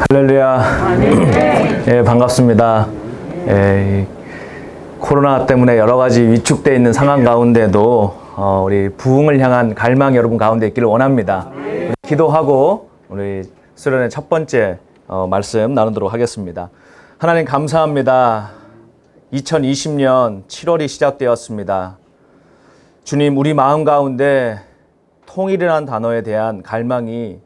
할렐루야. 예, 반갑습니다. 예, 코로나 때문에 여러 가지 위축되어 있는 상황 가운데도 우리 부흥을 향한 갈망이 여러분 가운데 있기를 원합니다. 우리 기도하고 우리 수련의 첫 번째 말씀 나누도록 하겠습니다. 하나님 감사합니다. 2020년 7월이 시작되었습니다. 주님, 우리 마음 가운데 통일이라는 단어에 대한 갈망이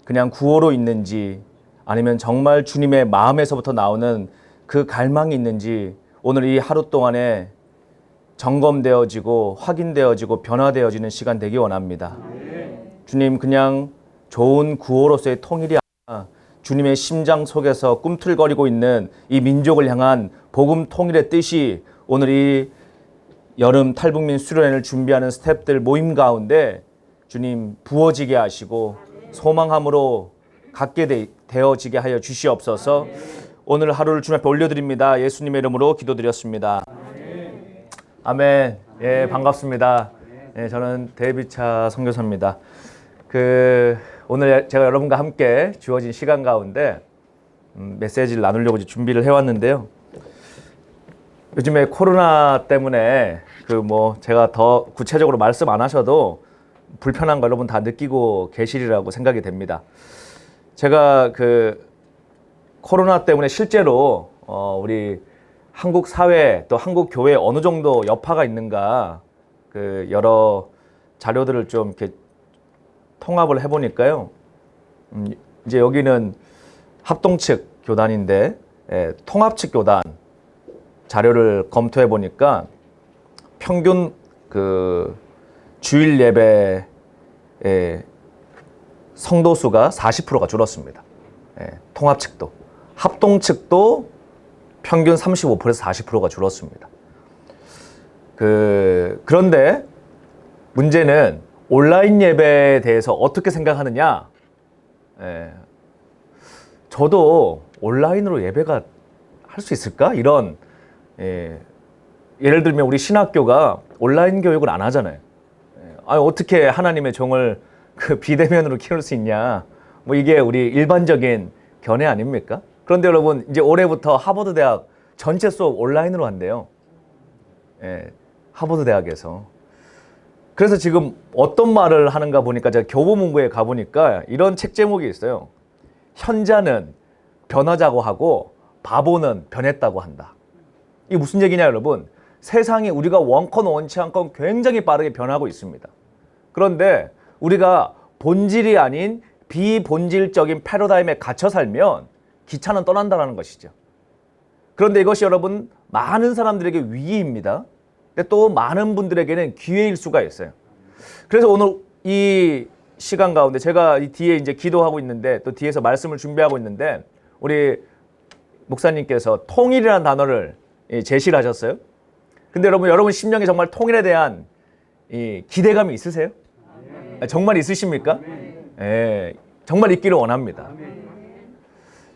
그냥 구호로 있는지 아니면 정말 주님의 마음에서부터 나오는 그 갈망이 있는지 오늘 이 하루 동안에 점검되어지고 확인되어지고 변화되어지는 시간 되기 원합니다. 주님, 그냥 좋은 구호로서의 통일이 아니라 주님의 심장 속에서 꿈틀거리고 있는 이 민족을 향한 복음 통일의 뜻이 오늘 이 여름 탈북민 수련회를 준비하는 스태프들 모임 가운데 주님 부어지게 하시고 소망함으로 갖게 되어지게 하여 주시옵소서. 오늘 하루를 주님 앞에 올려드립니다. 예수님의 이름으로 기도드렸습니다. 아멘. 예, 반갑습니다. 예, 저는 데이비차 선교사입니다. 오늘 제가 여러분과 함께 주어진 시간 가운데 메시지를 나누려고 준비를 해왔는데요. 요즘에 코로나 때문에 제가 더 구체적으로 말씀 안 하셔도 불편한 거 여러분 다 느끼고 계시리라고 생각이 됩니다. 제가 코로나 때문에 실제로 우리 한국 사회 또 한국 교회에 어느 정도 여파가 있는가 여러 자료들을 좀 이렇게 통합을 해보니까요. 이제 여기는 합동 측 교단인데 통합 측 교단 자료를 검토해 보니까 평균 주일 예배 성도 수가 40%가 줄었습니다. 통합 측도. 합동 측도 평균 35%에서 40%가 줄었습니다. 그런데 문제는 온라인 예배에 대해서 어떻게 생각하느냐? 저도 온라인으로 예배가 할 수 있을까? 이런 예를 들면 우리 신학교가 온라인 교육을 안 하잖아요. 어떻게 하나님의 종을 비대면으로 키울 수 있냐? 이게 우리 일반적인 견해 아닙니까? 그런데 여러분, 이제 올해부터 하버드 대학 전체 수업 온라인으로 한대요. 하버드 대학에서. 그래서 지금 어떤 말을 하는가 보니까 제가 교보문고에 가보니까 이런 책 제목이 있어요. 현자는 변하자고 하고 바보는 변했다고 한다. 이게 무슨 얘기냐 여러분? 세상이 우리가 원컨 원치 않건 굉장히 빠르게 변하고 있습니다. 그런데 우리가 본질이 아닌 비본질적인 패러다임에 갇혀 살면 기차는 떠난다는 것이죠. 그런데 이것이 여러분 많은 사람들에게 위기입니다. 근데 또 많은 분들에게는 기회일 수가 있어요. 그래서 오늘 이 시간 가운데 제가 이 뒤에 이제 기도하고 있는데 또 뒤에서 말씀을 준비하고 있는데 우리 목사님께서 통일이라는 단어를 제시를 하셨어요. 근데 여러분 심령에 정말 통일에 대한 이 기대감이 있으세요? 정말 있으십니까? 정말 있기를 원합니다.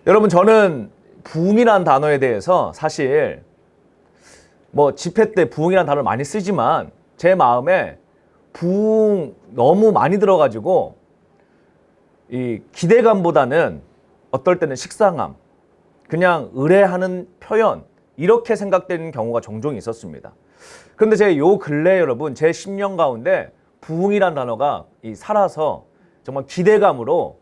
여러분, 저는 부흥이라는 단어에 대해서 사실 집회 때 부흥이라는 단어를 많이 쓰지만 제 마음에 부흥 너무 많이 들어가지고 이 기대감보다는 어떨 때는 식상함, 그냥 의뢰하는 표현 이렇게 생각되는 경우가 종종 있었습니다. 그런데 제가 요 근래 여러분 제 10년 가운데 부흥이라는 단어가 살아서 정말 기대감으로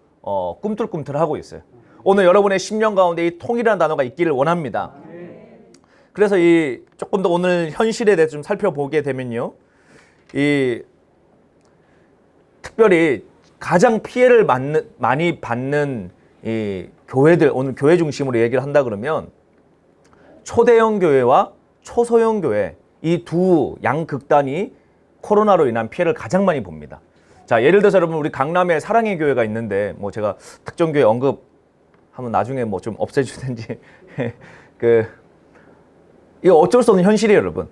꿈틀꿈틀하고 있어요. 오늘 여러분의 10년 가운데 이 통일이라는 단어가 있기를 원합니다. 그래서 조금 더 오늘 현실에 대해서 좀 살펴보게 되면요. 특별히 가장 피해를 많이 받는 이 교회들, 오늘 교회 중심으로 얘기를 한다 그러면 초대형 교회와 초소형 교회 이 두 양극단이 코로나로 인한 피해를 가장 많이 봅니다. 자, 예를 들어서 여러분 우리 강남에 사랑의 교회가 있는데 제가 특정 교회 언급하면 나중에 좀 없애주든지 이거 어쩔 수 없는 현실이에요, 여러분.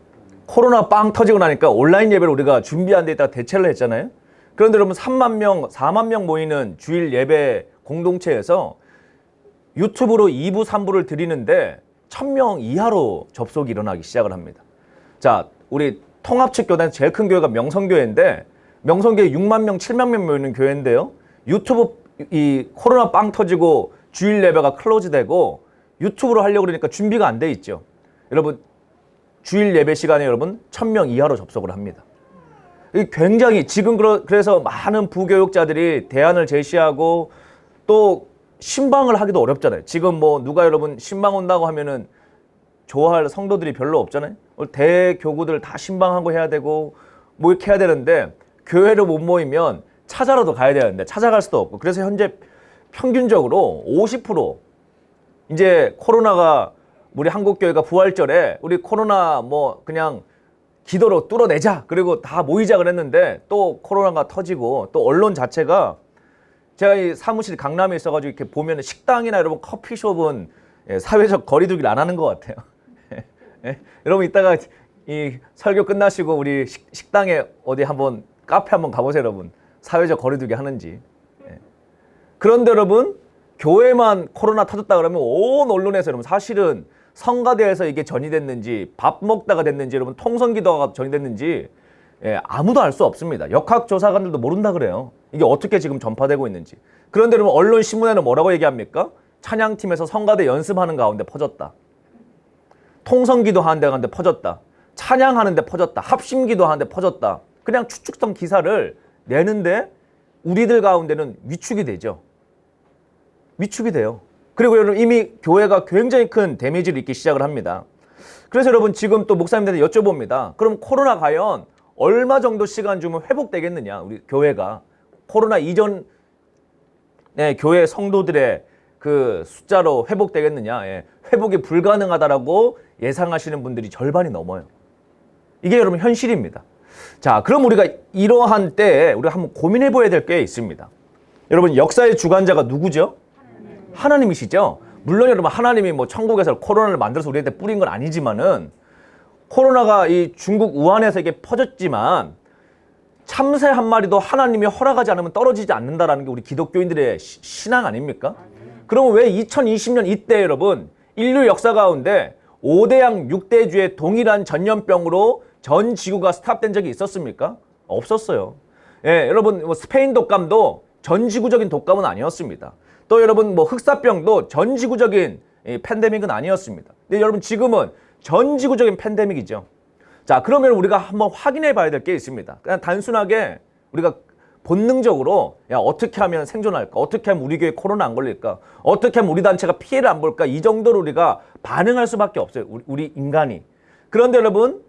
코로나 빵 터지고 나니까 온라인 예배를 우리가 준비한 데다가 대체를 했잖아요. 그런데 여러분 3만 명, 4만 명 모이는 주일 예배 공동체에서 유튜브로 2부, 3부를 드리는데 1000명 이하로 접속이 일어나기 시작을 합니다. 자, 우리 통합측 교단 제일 큰 교회가 명성교회인데 명성교회 6만 명, 7만 명 모이는 교회인데요. 유튜브 이 코로나 빵 터지고 주일 예배가 클로즈되고 유튜브로 하려고 그러니까 준비가 안 돼 있죠. 여러분 주일 예배 시간에 여러분 1000명 이하로 접속을 합니다. 굉장히 지금 그래서 많은 부교육자들이 대안을 제시하고 또 신방을 하기도 어렵잖아요. 지금 뭐 누가 여러분 신방 온다고 하면은 좋아할 성도들이 별로 없잖아요. 대교구들 다 신방하고 해야 되고 뭐 이렇게 해야 되는데 교회를 못 모이면 찾아라도 가야 되는데 찾아갈 수도 없고 그래서 현재 평균적으로 50% 이제 코로나가 우리 한국교회가 부활절에 우리 코로나 뭐 그냥 기도로 뚫어내자 그리고 다 모이자 그랬는데 또 코로나가 터지고 또 언론 자체가 제가 이 사무실 강남에 있어가지고 이렇게 보면 식당이나 여러분 커피숍은 사회적 거리두기를 안 하는 것 같아요. 여러분 이따가 이 설교 끝나시고 우리 식당에 어디 한번 카페 한번 가보세요 여러분. 사회적 거리두기 하는지. 그런데 여러분 교회만 코로나 터졌다 그러면 온 언론에서 여러분 사실은 성가대에서 이게 전이됐는지 밥 먹다가 됐는지 여러분 통성기도가 전이됐는지 아무도 알 수 없습니다. 역학조사관들도 모른다 그래요. 이게 어떻게 지금 전파되고 있는지. 그런데 여러분 언론 신문에는 뭐라고 얘기합니까? 찬양팀에서 성가대 연습하는 가운데 퍼졌다. 통성기도 하는 데 가는데 퍼졌다. 찬양하는 데 퍼졌다. 합심기도 하는 데 퍼졌다. 그냥 추측성 기사를 내는데 우리들 가운데는 위축이 되죠. 위축이 돼요. 그리고 여러분 이미 교회가 굉장히 큰 데미지를 입기 시작을 합니다. 그래서 여러분 지금 또 목사님들한테 여쭤봅니다. 그럼 코로나 과연 얼마 정도 시간 주면 회복되겠느냐? 우리 교회가 코로나 이전에 교회 성도들의 그 숫자로 회복되겠느냐? 회복이 불가능하다라고 예상하시는 분들이 절반이 넘어요. 이게 여러분 현실입니다. 자, 그럼 우리가 이러한 때에 우리가 한번 고민해 봐야 될 게 있습니다. 여러분 역사의 주관자가 누구죠? 하나님이시죠. 물론 여러분 하나님이 뭐 천국에서 코로나를 만들어서 우리한테 뿌린 건 아니지만은 코로나가 이 중국 우한에서 이게 퍼졌지만 참새 한 마리도 하나님이 허락하지 않으면 떨어지지 않는다라는 게 우리 기독교인들의 신앙 아닙니까? 그러면 왜 2020년 이때 여러분 인류 역사 가운데 5대양 6대주의 동일한 전염병으로 전 지구가 스탑된 적이 있었습니까? 없었어요. 여러분 뭐 스페인 독감도 전 지구적인 독감은 아니었습니다. 또 여러분 뭐 흑사병도 전 지구적인 팬데믹은 아니었습니다. 근데 여러분 지금은 전 지구적인 팬데믹이죠. 자, 그러면 우리가 한번 확인해 봐야 될 게 있습니다. 그냥 단순하게 우리가 본능적으로 야 어떻게 하면 생존할까? 어떻게 하면 우리 교회 코로나 안 걸릴까? 어떻게 하면 우리 단체가 피해를 안 볼까? 이 정도로 우리가 반응할 수밖에 없어요. 우리 인간이. 그런데 여러분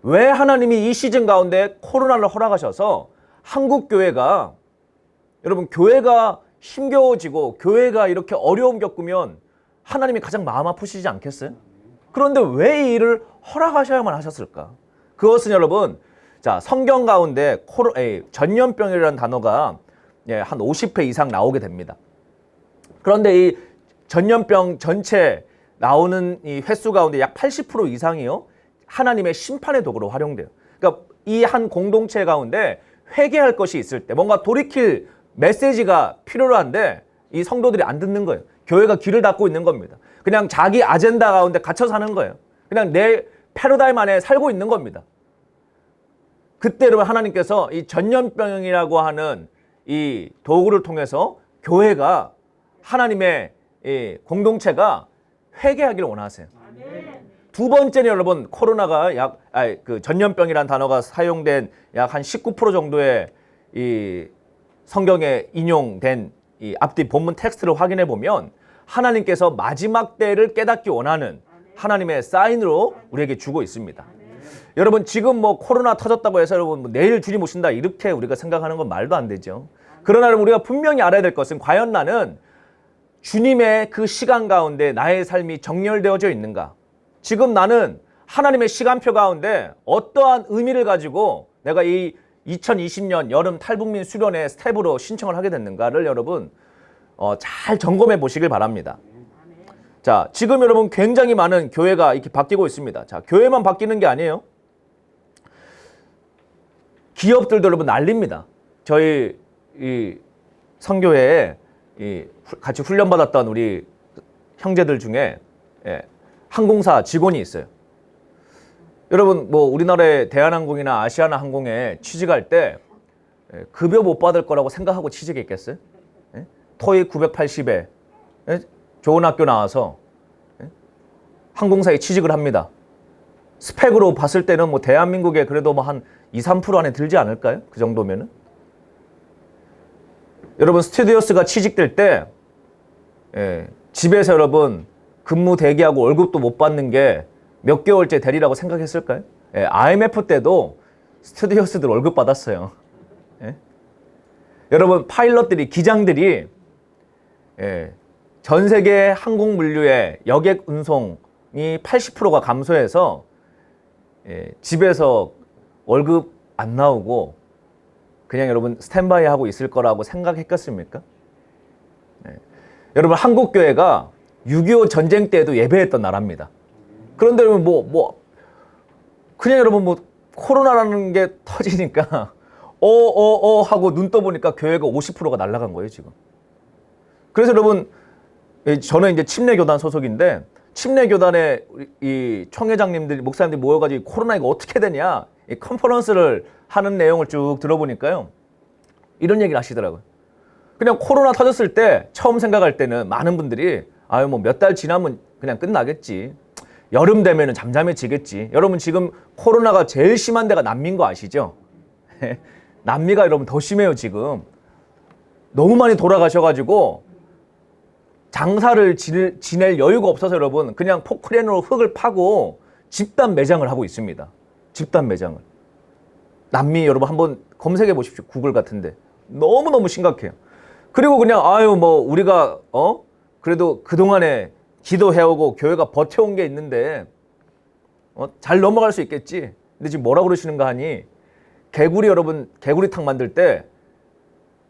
왜 하나님이 이 시즌 가운데 코로나를 허락하셔서 한국 교회가 여러분 교회가 힘겨워지고 교회가 이렇게 어려움 겪으면 하나님이 가장 마음 아프시지 않겠어요? 그런데 왜 이 일을 허락하셔야만 하셨을까? 그것은 여러분 자 성경 가운데 전염병이라는 단어가 한 50회 이상 나오게 됩니다. 그런데 이 전염병 전체 나오는 이 횟수 가운데 약 80% 이상이요 하나님의 심판의 도구로 활용돼요. 그러니까 이 한 공동체 가운데 회개할 것이 있을 때 뭔가 돌이킬 메시지가 필요로 한데 이 성도들이 안 듣는 거예요. 교회가 귀를 닫고 있는 겁니다. 그냥 자기 아젠다 가운데 갇혀 사는 거예요. 그냥 내 패러다임 안에 살고 있는 겁니다. 그때 여러분 하나님께서 이 전염병이라고 하는 이 도구를 통해서 교회가 하나님의 이 공동체가 회개하기를 원하세요. 두 번째는 여러분 코로나가 그 전염병이라는 단어가 사용된 약 한 19% 정도의 이 성경에 인용된 이 앞뒤 본문 텍스트를 확인해 보면 하나님께서 마지막 때를 깨닫기 원하는 하나님의 사인으로 우리에게 주고 있습니다. 여러분 지금 뭐 코로나 터졌다고 해서 여러분 뭐 내일 주님 오신다 이렇게 우리가 생각하는 건 말도 안 되죠. 그러나 우리가 분명히 알아야 될 것은 과연 나는 주님의 그 시간 가운데 나의 삶이 정렬되어져 있는가? 지금 나는 하나님의 시간표 가운데 어떠한 의미를 가지고 내가 이 2020년 여름 탈북민 수련회 스텝으로 신청을 하게 됐는가를 여러분 잘 점검해 보시길 바랍니다. 자, 지금 여러분 굉장히 많은 교회가 이렇게 바뀌고 있습니다. 자, 교회만 바뀌는 게 아니에요. 기업들도 여러분 난립니다. 저희 이 선교회에 같이 훈련받았던 우리 형제들 중에 항공사 직원이 있어요. 여러분 뭐 우리나라의 대한항공이나 아시아나항공에 취직할 때 급여 못 받을 거라고 생각하고 취직했겠어요? 토익 980에 예? 좋은 학교 나와서 예? 항공사에 취직을 합니다. 스펙으로 봤을 때는 뭐 대한민국에 그래도 뭐 한 2, 3% 안에 들지 않을까요? 그 정도면은. 여러분 스튜디오스가 취직될 때 집에서 여러분 근무 대기하고 월급도 못 받는 게 몇 개월째 되리라고 생각했을까요? IMF 때도 스튜디오스들 월급 받았어요. 여러분 파일럿들이 기장들이 전 세계 항공 물류의 여객 운송이 80%가 감소해서 집에서 월급 안 나오고 그냥 여러분 스탠바이 하고 있을 거라고 생각했겠습니까? 여러분 한국교회가 6.25 전쟁 때에도 예배했던 나라입니다. 그런데 그냥 여러분 코로나라는 게 터지니까 하고 눈 떠보니까 교회가 50%가 날아간 거예요 지금. 그래서 여러분 저는 이제 침례교단 소속인데 침례교단의 이 총회장님들 목사님들이 모여가지고 코로나 이거 어떻게 되냐 이 컨퍼런스를 하는 내용을 쭉 들어보니까요 이런 얘기를 하시더라고요. 그냥 코로나 터졌을 때 처음 생각할 때는 많은 분들이 아유 뭐 몇 달 지나면 그냥 끝나겠지. 여름 되면은 잠잠해지겠지. 여러분 지금 코로나가 제일 심한 데가 남미인 거 아시죠? 남미가 여러분 더 심해요 지금. 너무 많이 돌아가셔가지고 장사를 지낼 여유가 없어서 여러분 그냥 포크레인으로 흙을 파고 집단 매장을 하고 있습니다. 집단 매장을. 남미 여러분 한번 검색해 보십시오. 구글 같은데. 너무너무 심각해요. 그리고 그냥 아유 뭐 우리가 그래도 그동안에 기도해오고 교회가 버텨온 게 있는데 잘 넘어갈 수 있겠지. 근데 지금 뭐라고 그러시는가 하니 개구리 여러분 개구리탕 만들 때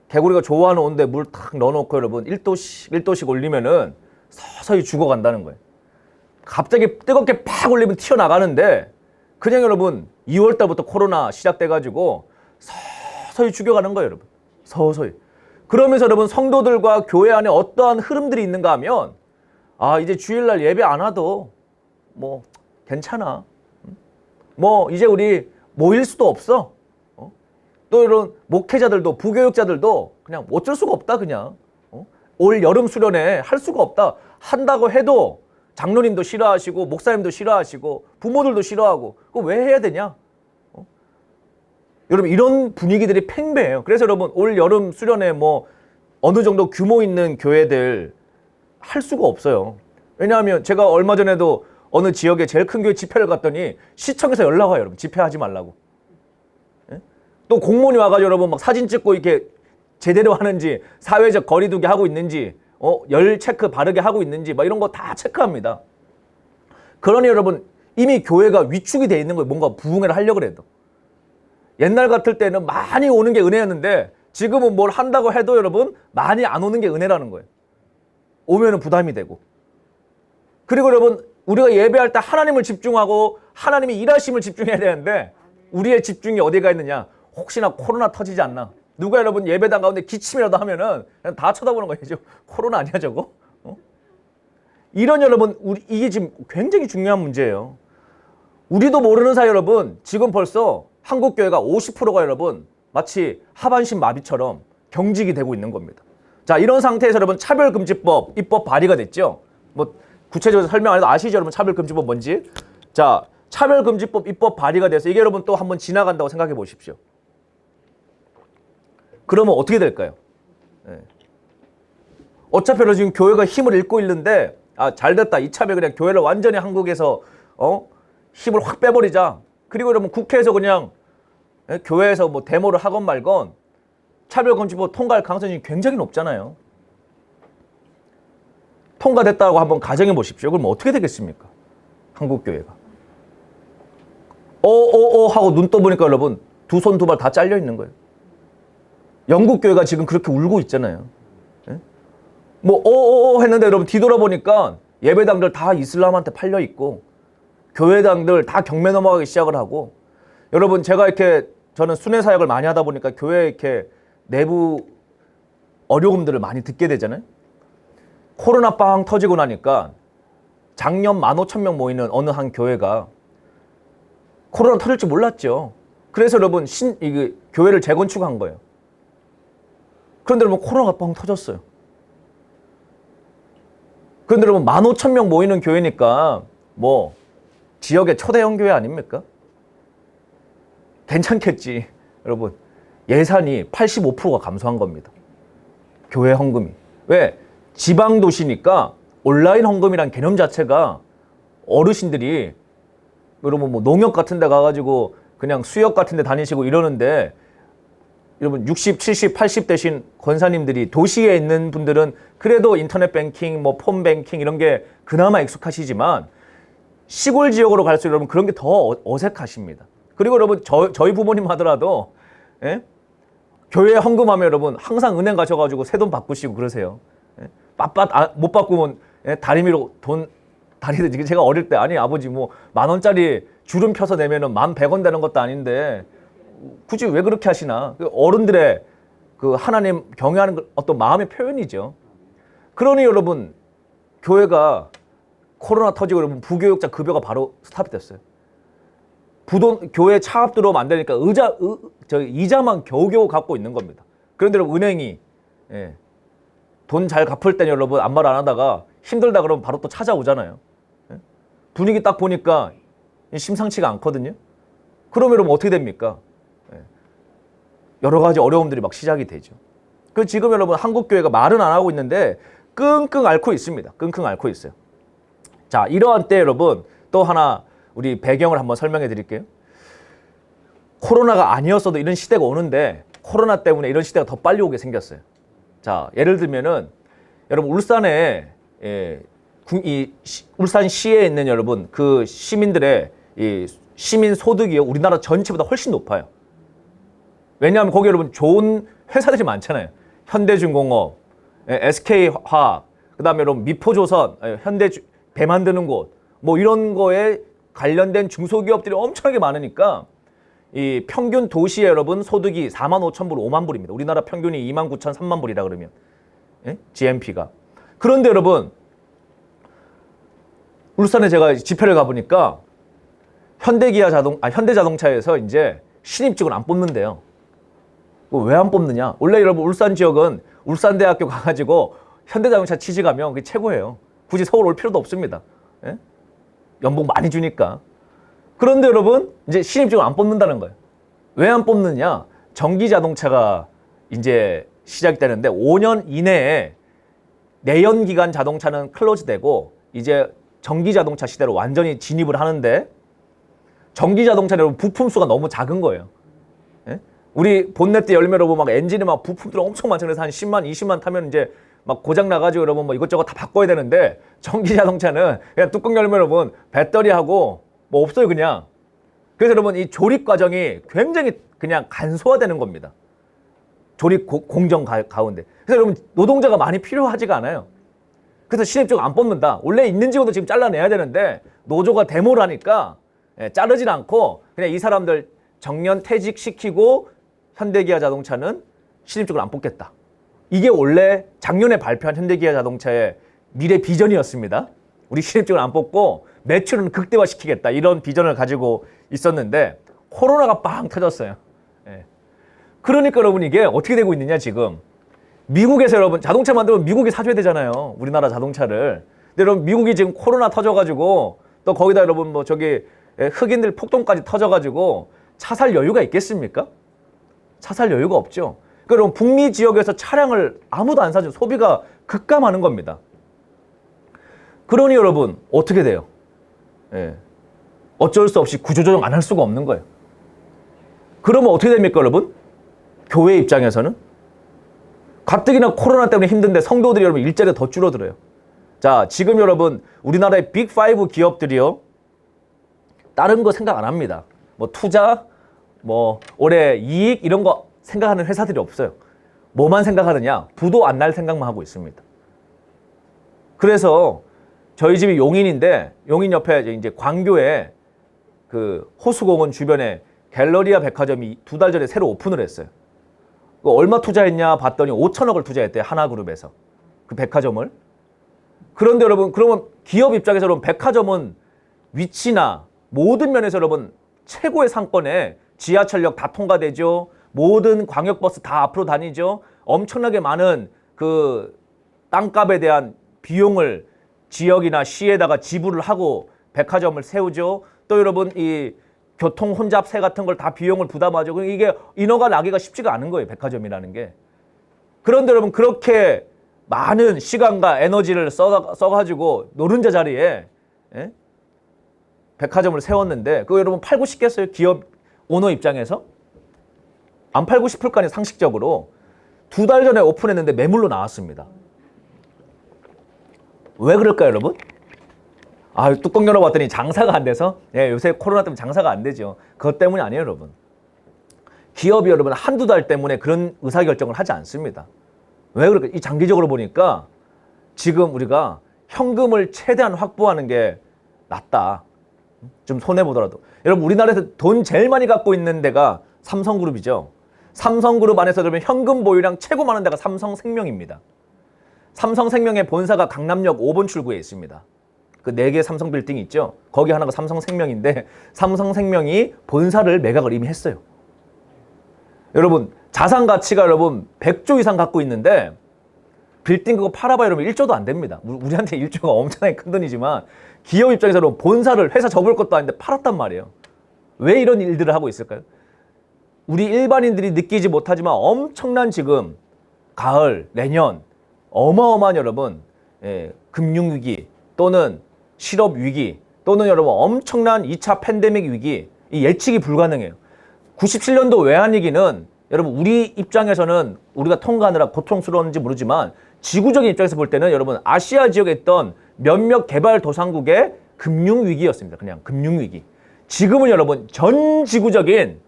개구리가 좋아하는 온도에 물 탁 넣어놓고 여러분 1도씩 올리면은 서서히 죽어간다는 거예요. 갑자기 뜨겁게 팍 올리면 튀어나가는데 그냥 여러분 2월 달부터 코로나 시작돼가지고 서서히 죽여가는 거예요 여러분. 서서히. 그러면서 여러분 성도들과 교회 안에 어떠한 흐름들이 있는가 하면 아 이제 주일날 예배 안 와도 뭐 괜찮아. 뭐 이제 우리 모일 수도 없어. 또 이런 목회자들도 부교육자들도 그냥 어쩔 수가 없다 그냥. 올 여름 수련회 할 수가 없다. 한다고 해도 장로님도 싫어하시고 목사님도 싫어하시고 부모들도 싫어하고 그거 왜 해야 되냐? 여러분 이런 분위기들이 팽배해요. 그래서 여러분 올 여름 수련회 뭐 어느 정도 규모 있는 교회들 할 수가 없어요. 왜냐하면 제가 얼마 전에도 어느 지역에 제일 큰 교회 집회를 갔더니 시청에서 연락 와요. 여러분 집회하지 말라고. 또 공무원이 와가지고 여러분 막 사진 찍고 이렇게 제대로 하는지 사회적 거리두기 하고 있는지 열 체크 바르게 하고 있는지 막 이런 거 다 체크합니다. 그러니 여러분 이미 교회가 위축이 돼 있는 거예요. 뭔가 부흥회를 하려고 해도. 옛날 같을 때는 많이 오는 게 은혜였는데 지금은 뭘 한다고 해도 여러분 많이 안 오는 게 은혜라는 거예요. 오면은 부담이 되고. 그리고 여러분 우리가 예배할 때 하나님을 집중하고 하나님이 일하심을 집중해야 되는데 우리의 집중이 어디가 있느냐. 혹시나 코로나 터지지 않나. 누가 여러분 예배당 가운데 기침이라도 하면은 그냥 다 쳐다보는 거예요. 코로나 아니야 저거? 이런 여러분 이게 지금 굉장히 중요한 문제예요. 우리도 모르는 사이 여러분 지금 벌써 한국교회가 50%가 여러분 마치 하반신 마비처럼 경직이 되고 있는 겁니다. 자 이런 상태에서 여러분 차별금지법 입법 발의가 됐죠. 뭐 구체적으로 설명 안 해도 아시죠 여러분 차별금지법 뭔지. 자 차별금지법 입법 발의가 돼서 이게 여러분 또 한번 지나간다고 생각해 보십시오. 그러면 어떻게 될까요? 어차피 지금 교회가 힘을 잃고 있는데 잘됐다 이참에 그냥 교회를 완전히 한국에서 힘을 확 빼버리자. 그리고 여러분 국회에서 그냥 교회에서 뭐 데모를 하건 말건 차별금지법 통과할 가능성이 굉장히 높잖아요. 통과됐다고 한번 가정해 보십시오. 그럼 어떻게 되겠습니까? 한국교회가. 하고 눈 떠보니까 여러분 두 손 두 발 다 잘려 있는 거예요. 영국교회가 지금 그렇게 울고 있잖아요. 뭐 했는데 여러분 뒤돌아보니까 예배당들 다 이슬람한테 팔려 있고 교회당들 다 경매 넘어가기 시작을 하고 여러분 제가 이렇게 저는 순회 사역을 많이 하다 보니까 교회 이렇게 내부 어려움들을 많이 듣게 되잖아요. 코로나 빵 터지고 나니까 작년 15,000명 모이는 어느 한 교회가 코로나 터질 줄 몰랐죠. 그래서 여러분 교회를 재건축한 거예요. 그런데 여러분 코로나가 뻥 터졌어요. 그런데 여러분 15,000명 모이는 교회니까 뭐 지역의 초대형 교회 아닙니까? 괜찮겠지. 여러분 예산이 85%가 감소한 겁니다. 교회 헌금이. 왜? 지방 도시니까 온라인 헌금이란 개념 자체가 어르신들이 여러분 뭐 농협 같은 데 가가지고 그냥 수협 같은 데 다니시고 이러는데 여러분 60, 70, 80 되신 권사님들이 도시에 있는 분들은 그래도 인터넷 뱅킹, 뭐 폰 뱅킹 이런 게 그나마 익숙하시지만 시골 지역으로 갈수록 여러분 그런 게 더 어색하십니다. 그리고 여러분 저희 부모님 하더라도 예? 교회 헌금하면 여러분 항상 은행 가셔가지고 새돈 바꾸시고 그러세요. 예? 못 바꾸면 예? 다리미로 다리도 제가 어릴 때 아니 아버지 뭐 10,000원짜리 주름 펴서 내면은 11,100원 되는 것도 아닌데 굳이 왜 그렇게 하시나? 어른들의 그 하나님 경외하는 어떤 마음의 표현이죠. 그러니 여러분 교회가 코로나 터지고 여러분 부교육자 급여가 바로 스탑이 됐어요. 교회 차압 들어오면 안 되니까 이자만 겨우겨우 갚고 있는 겁니다. 그런데 여러분 은행이 예, 돈 잘 갚을 때는 여러분 아무 말 안 하다가 힘들다 그러면 바로 또 찾아오잖아요. 예? 분위기 딱 보니까 심상치가 않거든요. 그러면 여러분 어떻게 됩니까? 예. 여러 가지 어려움들이 막 시작이 되죠. 그 지금 여러분 한국교회가 말은 안 하고 있는데 끙끙 앓고 있습니다. 끙끙 앓고 있어요. 자, 이러한 때 여러분 또 하나 우리 배경을 한번 설명해 드릴게요. 코로나가 아니었어도 이런 시대가 오는데 코로나 때문에 이런 시대가 더 빨리 오게 생겼어요. 자, 예를 들면은 여러분 울산에 울산시에 있는 여러분 그 시민들의 이 시민 소득이요 우리나라 전체보다 훨씬 높아요. 왜냐하면 거기 여러분 좋은 회사들이 많잖아요. 현대중공업, SK화학, 그다음에 여러분 미포조선, 배 만드는 곳, 뭐 이런 거에 관련된 중소기업들이 엄청나게 많으니까 이 평균 도시에 여러분 소득이 45,000불, 5만 불입니다. 우리나라 평균이 29,000, 3만 불이라 그러면 GNP가. 그런데 여러분 울산에 제가 집회를 가보니까 현대자동차에서 이제 신입직을 안 뽑는데요. 왜 안 뽑느냐? 원래 여러분 울산 지역은 울산대학교 가가지고 현대자동차 취직하면 그게 최고예요. 굳이 서울 올 필요도 없습니다. 예? 연봉 많이 주니까. 그런데 여러분 이제 신입직을 안 뽑는다는 거예요. 왜 안 뽑느냐? 전기자동차가 이제 시작이 되는데 5년 이내에 내연기관 자동차는 클로즈되고 이제 전기자동차 시대로 완전히 진입을 하는데 전기자동차는 여러분 부품 수가 너무 작은 거예요. 예? 우리 본네트 열면 여러분 막 엔진에 막 부품들 엄청 많잖아요. 그래서 한 10만, 20만 타면 이제 막 고장 나가지고 여러분 뭐 이것저것 다 바꿔야 되는데 전기자동차는 그냥 뚜껑 열면 여러분 배터리하고 뭐 없어요 그냥. 그래서 여러분 이 조립 과정이 굉장히 그냥 간소화되는 겁니다. 조립 공정 가운데. 그래서 여러분 노동자가 많이 필요하지가 않아요. 그래서 신입직 안 뽑는다. 원래 있는 직원도 지금 잘라내야 되는데 노조가 데모를 하니까 자르진 않고 그냥 이 사람들 정년 퇴직시키고 현대기아 자동차는 신입직을 안 뽑겠다. 이게 원래 작년에 발표한 현대기아 자동차의 미래 비전이었습니다. 우리 신입직을 안 뽑고 매출은 극대화시키겠다. 이런 비전을 가지고 있었는데 코로나가 빵 터졌어요. 예. 그러니까 여러분 이게 어떻게 되고 있느냐 지금. 미국에서 여러분 자동차 만들면 미국이 사줘야 되잖아요. 우리나라 자동차를. 근데 여러분 미국이 지금 코로나 터져가지고 또 거기다 여러분 뭐 저기 흑인들 폭동까지 터져가지고 차 살 여유가 있겠습니까? 차 살 여유가 없죠. 그럼 북미 지역에서 차량을 아무도 안 사죠. 소비가 급감하는 겁니다. 그러니 여러분 어떻게 돼요? 예. 어쩔 수 없이 구조조정 안 할 수가 없는 거예요. 그러면 어떻게 됩니까 여러분? 교회 입장에서는 가뜩이나 코로나 때문에 힘든데 성도들이 여러분 일자리가 더 줄어들어요. 자, 지금 여러분 우리나라의 빅5 기업들이요 다른 거 생각 안 합니다. 뭐 투자, 뭐 올해 이익 이런 거 생각하는 회사들이 없어요. 뭐만 생각하느냐? 부도 안 날 생각만 하고 있습니다. 그래서 저희 집이 용인인데 용인 옆에 이제 광교에 그 호수공원 주변에 갤러리아 백화점이 2달 전에 새로 오픈을 했어요. 얼마 투자했냐 봤더니 5천억을 투자했대요. 하나그룹에서. 그 백화점을. 그런데 여러분 그러면 기업 입장에서 여러분 백화점은 위치나 모든 면에서 여러분 최고의 상권에 지하철역 다 통과되죠. 모든 광역버스 다 앞으로 다니죠. 엄청나게 많은 그 땅값에 대한 비용을 지역이나 시에다가 지불을 하고 백화점을 세우죠. 또 여러분 이 교통 혼잡세 같은 걸 다 비용을 부담하죠. 이게 인허가 나기가 쉽지가 않은 거예요. 백화점이라는 게. 그런데 여러분 그렇게 많은 시간과 에너지를 써가지고 노른자 자리에 예? 백화점을 세웠는데 그거 여러분 팔고 싶겠어요? 기업 오너 입장에서? 안 팔고 싶을 거 아니에요. 상식적으로. 2달 전에 오픈했는데 매물로 나왔습니다. 왜 그럴까요, 여러분? 아, 뚜껑 열어봤더니 장사가 안 돼서? 예, 요새 코로나 때문에 장사가 안 되죠. 그것 때문이 아니에요, 여러분. 기업이 여러분 한두 달 때문에 그런 의사결정을 하지 않습니다. 왜 그럴까요? 이 장기적으로 보니까 지금 우리가 현금을 최대한 확보하는 게 낫다. 좀 손해보더라도. 여러분, 우리나라에서 돈 제일 많이 갖고 있는 데가 삼성그룹이죠. 삼성그룹 안에서 그러면 현금 보유량 최고 많은 데가 삼성생명입니다. 삼성생명의 본사가 강남역 5번 출구에 있습니다. 그 4개 삼성 빌딩이 있죠. 거기 하나가 삼성생명인데 삼성생명이 본사를 매각을 이미 했어요. 여러분 자산 가치가 여러분 100조 이상 갖고 있는데 빌딩 그거 팔아봐야 여러분 1조도 안 됩니다. 우리한테 1조가 엄청나게 큰 돈이지만 기업 입장에서 여러분 본사를 회사 접을 것도 아닌데 팔았단 말이에요. 왜 이런 일들을 하고 있을까요? 우리 일반인들이 느끼지 못하지만 엄청난 지금 가을, 내년 어마어마한 여러분 금융위기 또는 실업위기 또는 여러분 엄청난 2차 팬데믹 위기 이 예측이 불가능해요. 97년도 외환위기는 여러분 우리 입장에서는 우리가 통과하느라 고통스러운지 모르지만 지구적인 입장에서 볼 때는 여러분 아시아 지역에 있던 몇몇 개발도상국의 금융위기였습니다. 그냥 금융위기. 지금은 여러분 전 지구적인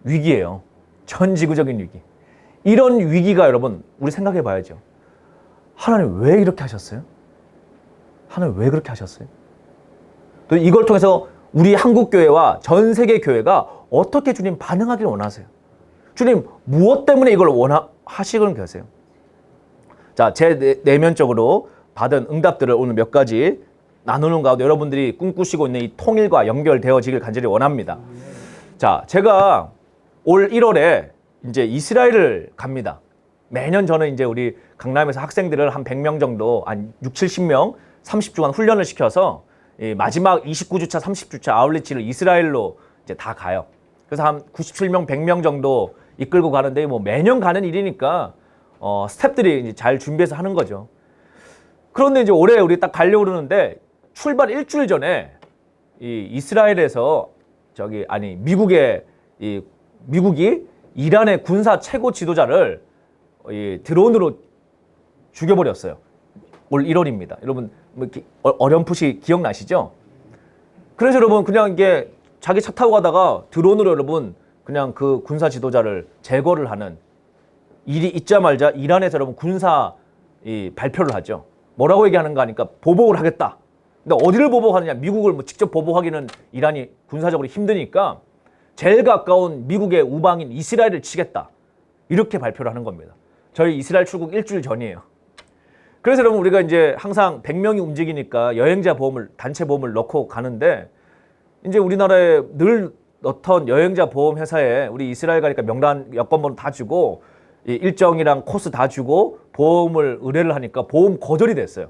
위기예요. 전 지구적인 위기. 이런 위기가 여러분 우리 생각해 봐야죠. 하나님 왜 이렇게 하셨어요? 하나님 왜 그렇게 하셨어요? 또 이걸 통해서 우리 한국교회와 전 세계 교회가 어떻게 주님 반응하길 원하세요? 주님 무엇 때문에 이걸 하시길 계세요? 자, 제 내면적으로 받은 응답들을 오늘 몇 가지 나누는 가운데 여러분들이 꿈꾸시고 있는 이 통일과 연결되어지길 간절히 원합니다. 자, 제가 올 1월에 이제 이스라엘을 갑니다. 매년 저는 이제 우리 강남에서 학생들을 한 100명 정도, 한 6, 70명, 30주간 훈련을 시켜서 이 마지막 29주차, 30주차 아울렛지를 이스라엘로 이제 다 가요. 그래서 한 97명, 100명 정도 이끌고 가는데 뭐 매년 가는 일이니까 스태프들이 이제 잘 준비해서 하는 거죠. 그런데 이제 올해 우리 딱 가려고 그러는데 출발 일주일 전에 이 이스라엘에서 미국이 이란의 군사 최고 지도자를 드론으로 죽여버렸어요. 올 1월입니다. 여러분 뭐 어렴풋이 기억나시죠? 그래서 여러분 그냥 이게 자기 차 타고 가다가 드론으로 여러분 그냥 그 군사 지도자를 제거를 하는 일이 있자마자 이란에서 여러분 군사 발표를 하죠. 뭐라고 얘기하는가 하니까 보복을 하겠다. 근데 어디를 보복하느냐? 미국을 뭐 직접 보복하기는 이란이 군사적으로 힘드니까 제일 가까운 미국의 우방인 이스라엘을 치겠다. 이렇게 발표를 하는 겁니다. 저희 이스라엘 출국 일주일 전이에요. 그래서 여러분 우리가 이제 항상 100명이 움직이니까 여행자 보험을, 단체 보험을 넣고 가는데 이제 우리나라에 늘 넣던 여행자 보험 회사에 우리 이스라엘 가니까 명단 여권번호 다 주고 일정이랑 코스 다 주고 보험을 의뢰를 하니까 보험 거절이 됐어요.